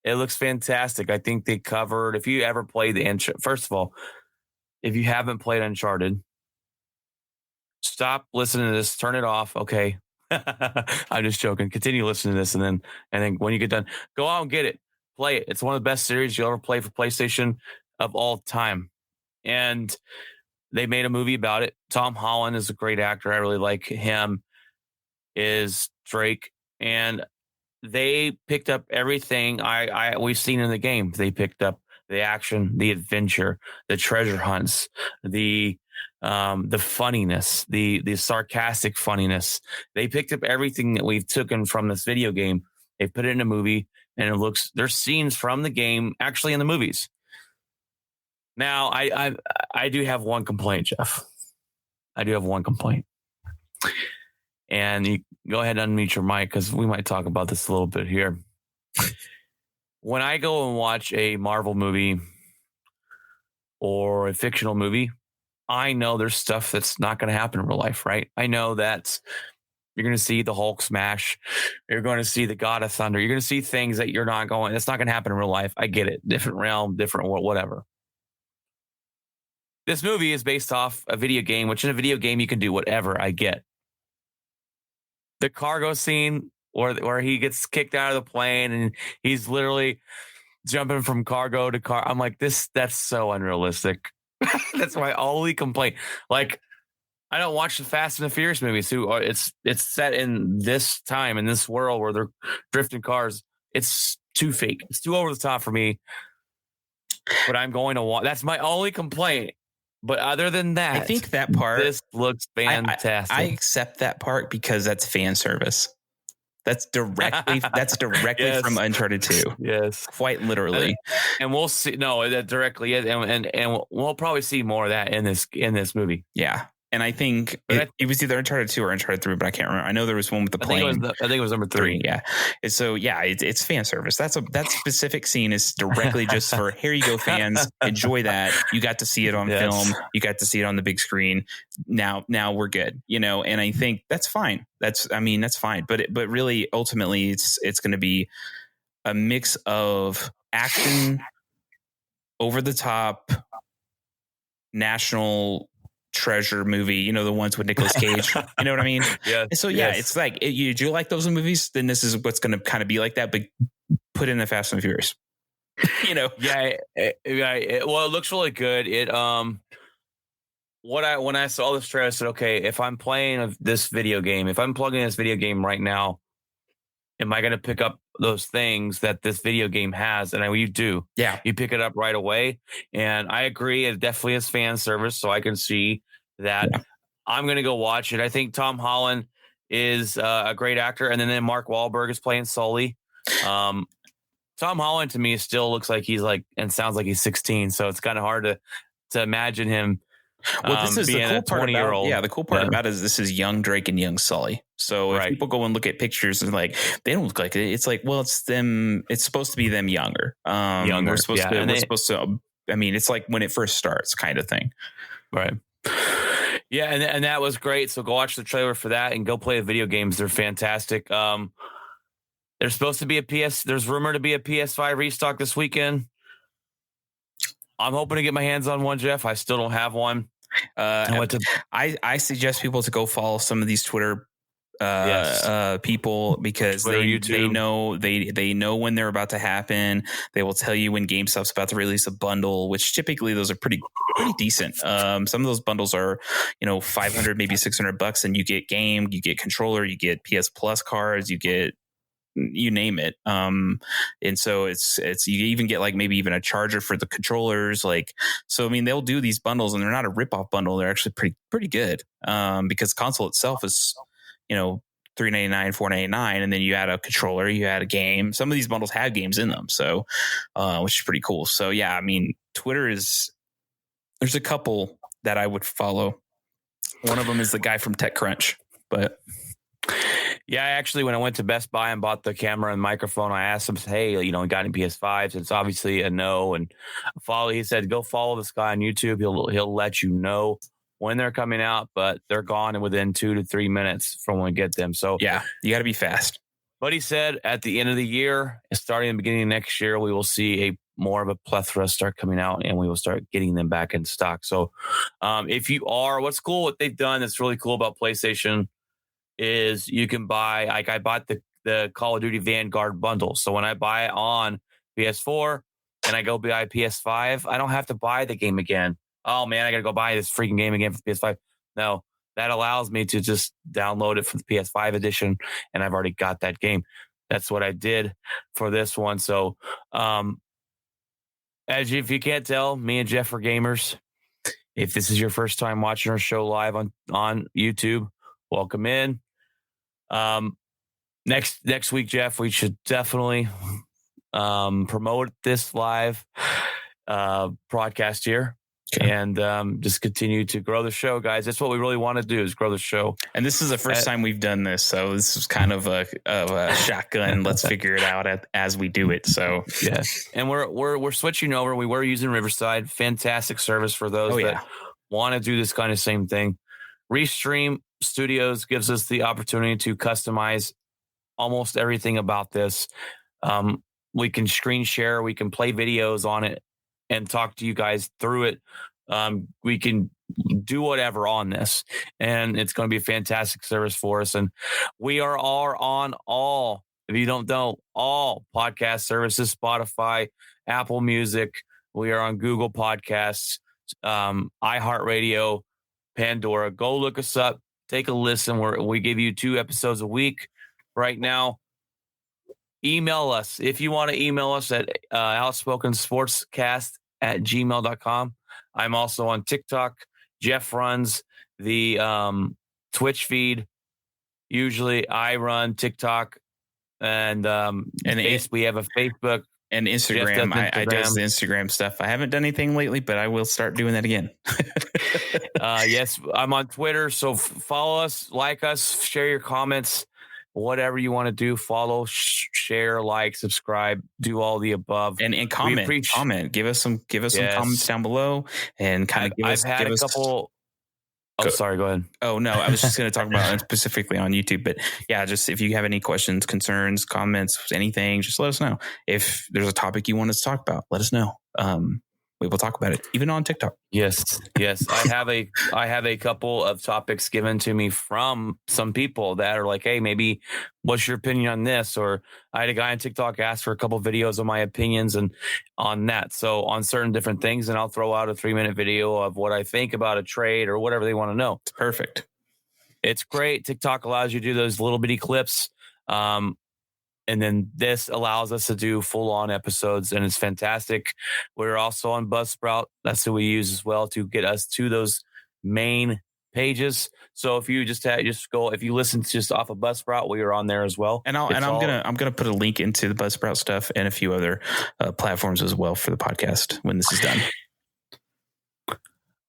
It looks fantastic. I think they covered. If you ever played first of all, if you haven't played Uncharted, stop listening to this. Turn it off. Okay, I'm just joking. Continue listening to this, and then when you get done, go out and get it. Play it. It's one of the best series you'll ever play for PlayStation of all time, and they made a movie about it. Tom Holland is a great actor. I really like him. Is Drake, and they picked up everything we've seen in the game. They picked up the action, the adventure, the treasure hunts, the funniness, the sarcastic funniness. They picked up everything that we've taken from this video game. They put it in a movie, and there's scenes from the game actually in the movies. Now, I do have one complaint, Jeff. I do have one complaint. And you go ahead and unmute your mic because we might talk about this a little bit here. When I go and watch a Marvel movie or a fictional movie, I know there's stuff that's not going to happen in real life, right? I know that you're going to see the Hulk smash. You're going to see the God of Thunder. You're going to see things that that's not going to happen in real life. I get it. Different realm, different whatever. This movie is based off a video game, which in a video game, you can do whatever. I get. The cargo scene where he gets kicked out of the plane and he's literally jumping from cargo to car. I'm like, that's so unrealistic. That's my only complaint. Like, I don't watch the Fast and the Furious movies. It's set in this time, in this world where they're drifting cars. It's too fake. It's too over the top for me. But I'm going to watch. That's my only complaint. But other than that, I think that part, this looks fantastic. I accept that part because that's fan service. That's directly yes. From Uncharted 2. Yes. Quite literally. And we'll see. No, that directly is. And we'll probably see more of that in this movie. Yeah. And I think it was either Uncharted 2 or Uncharted 3, but I can't remember. I know there was one with the plane. I think it was number 3. Yeah. And so, yeah, it's fan service. That specific scene is directly just for, here you go, fans. Enjoy that. You got to see it on film. You got to see it on the big screen. Now we're good, and I think that's fine. That's fine. But really, ultimately, it's going to be a mix of action, over the top, national treasure movie, the ones with Nicolas Cage, you know what I mean? Yeah. So it's like, you do like those movies, then this is what's going to kind of be like that, but put in the Fast and Furious, Yeah. Well, it looks really good. When I saw this trailer, I said, okay, if I'm playing this video game, if I'm plugging this video game right now, am I going to pick up those things that this video game has? And you do. Yeah. You pick it up right away. And I agree. It definitely is fan service. So I can see that. Yeah. I'm going to go watch it. I think Tom Holland is a great actor. And then Mark Wahlberg is playing Sully. Tom Holland to me still looks like he's and sounds like he's 16. So it's kind of hard to imagine him. Well, this is the cool part about it. Yeah, the cool part about it is this is young Drake and young Sully. So if people go and look at pictures and they don't look like it, it's like, well, it's them. It's supposed to be them younger. Younger. We're supposed to. I mean, it's like when it first starts, kind of thing. Right. Yeah, and that was great. So go watch the trailer for that and go play the video games. They're fantastic. There's supposed to be There's rumored to be a PS5 restock this weekend. I'm hoping to get my hands on one, Jeff. I still don't have one. I suggest people to go follow some of these Twitter people because Twitter, they know when they're about to happen. They will tell you when GameStop's about to release a bundle, which typically those are pretty decent. Some of those bundles are, $500, maybe $600, and you get game, you get controller, you get PS Plus cards, you get, you name it. And so it's you even get maybe even a charger for the controllers. So I mean, they'll do these bundles and they're not a rip-off bundle. They're actually pretty good. Because console itself is, $399, $499, and then you add a controller, you add a game. Some of these bundles have games in them. So which is pretty cool. So yeah, I mean, there's a couple that I would follow. One of them is the guy from TechCrunch, but yeah, actually, when I went to Best Buy and bought the camera and microphone, I asked him, hey, got any PS5s? It's obviously a no. And he said, go follow this guy on YouTube. He'll let you know when they're coming out, but they're gone and within 2 to 3 minutes from when we get them. So yeah, you got to be fast. But he said at the end of the year, starting in the beginning of next year, we will see more of a plethora start coming out and we will start getting them back in stock. So what's cool, what they've done that's really cool about PlayStation is you can buy, I bought the Call of Duty Vanguard bundle. So when I buy it on PS4 and I go buy PS5, I don't have to buy the game again. Oh man, I got to go buy this freaking game again for the PS5. No, that allows me to just download it for the PS5 edition. And I've already got that game. That's what I did for this one. So, if you can't tell, me and Jeff are gamers. If this is your first time watching our show live on YouTube, welcome in. Next week, Jeff, we should definitely promote this live broadcast here. Okay. And just continue to grow the show, guys. That's what we really want to do, is grow the show. And this is the first time we've done this, so this is kind of a shotgun. Let's figure it out as we do it. So yeah, and we're switching over. We were using Riverside, fantastic service for those want to do this kind of same thing. Restream Studios gives us the opportunity to customize almost everything about this. We can screen share, we can play videos on it and talk to you guys through it. We can do whatever on this, and it's going to be a fantastic service for us. And we are all on all, if you don't know, all podcast services, Spotify, Apple Music. We are on Google Podcasts, iHeartRadio, Pandora. Go look us up. Take a listen. We give you 2 episodes a week right now. Email us if you want to email us at outsporkensportscast@gmail.com. I'm also on TikTok. Jeff runs the Twitch feed. Usually I run TikTok and we have a Facebook and Instagram. I do the Instagram stuff. I haven't done anything lately, but I will start doing that again. Yes, I'm on Twitter. So follow us, like us, share your comments, whatever you want to do. Follow, share, like, subscribe, do all the above, and comment. Give us some comments down below, and kind of give us. I've had a couple. Oh, sorry. Go ahead. Oh no, I was just going to talk about it specifically on YouTube, but yeah, just if you have any questions, concerns, comments, anything, just let us know. If there's a topic you want us to talk about, let us know. We will talk about it, even on TikTok. Yes. I have a couple of topics given to me from some people that are like, hey, maybe what's your opinion on this? Or I had a guy on TikTok ask for a couple of videos of my opinions and on that. So on certain different things, and I'll throw out a 3-minute video of what I think about a trade or whatever they want to know. It's perfect. It's great. TikTok allows you to do those little bitty clips. And then this allows us to do full-on episodes, and it's fantastic. We're also on Buzzsprout. That's who we use as well to get us to those main pages. So if you if you listen just off of Buzzsprout, we are on there as well. And I'm gonna put a link into the Buzzsprout stuff and a few other platforms as well for the podcast when this is done.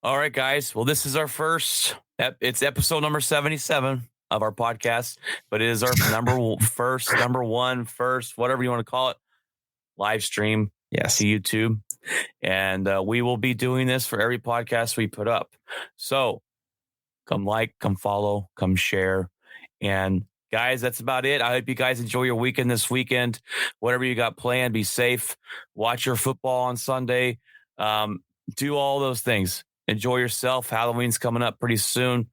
All right, guys. Well, this is our first. It's episode number 77. Of our podcast, but it is our number one, whatever you want to call it, live stream to YouTube. And we will be doing this for every podcast we put up. So come like, come follow, come share. And guys, that's about it. I hope you guys enjoy your weekend this weekend. Whatever you got planned, be safe. Watch your football on Sunday. Do all those things. Enjoy yourself. Halloween's coming up pretty soon.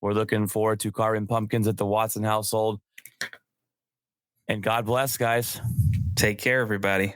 We're looking forward to carving pumpkins at the Watson household. And God bless, guys. Take care, everybody.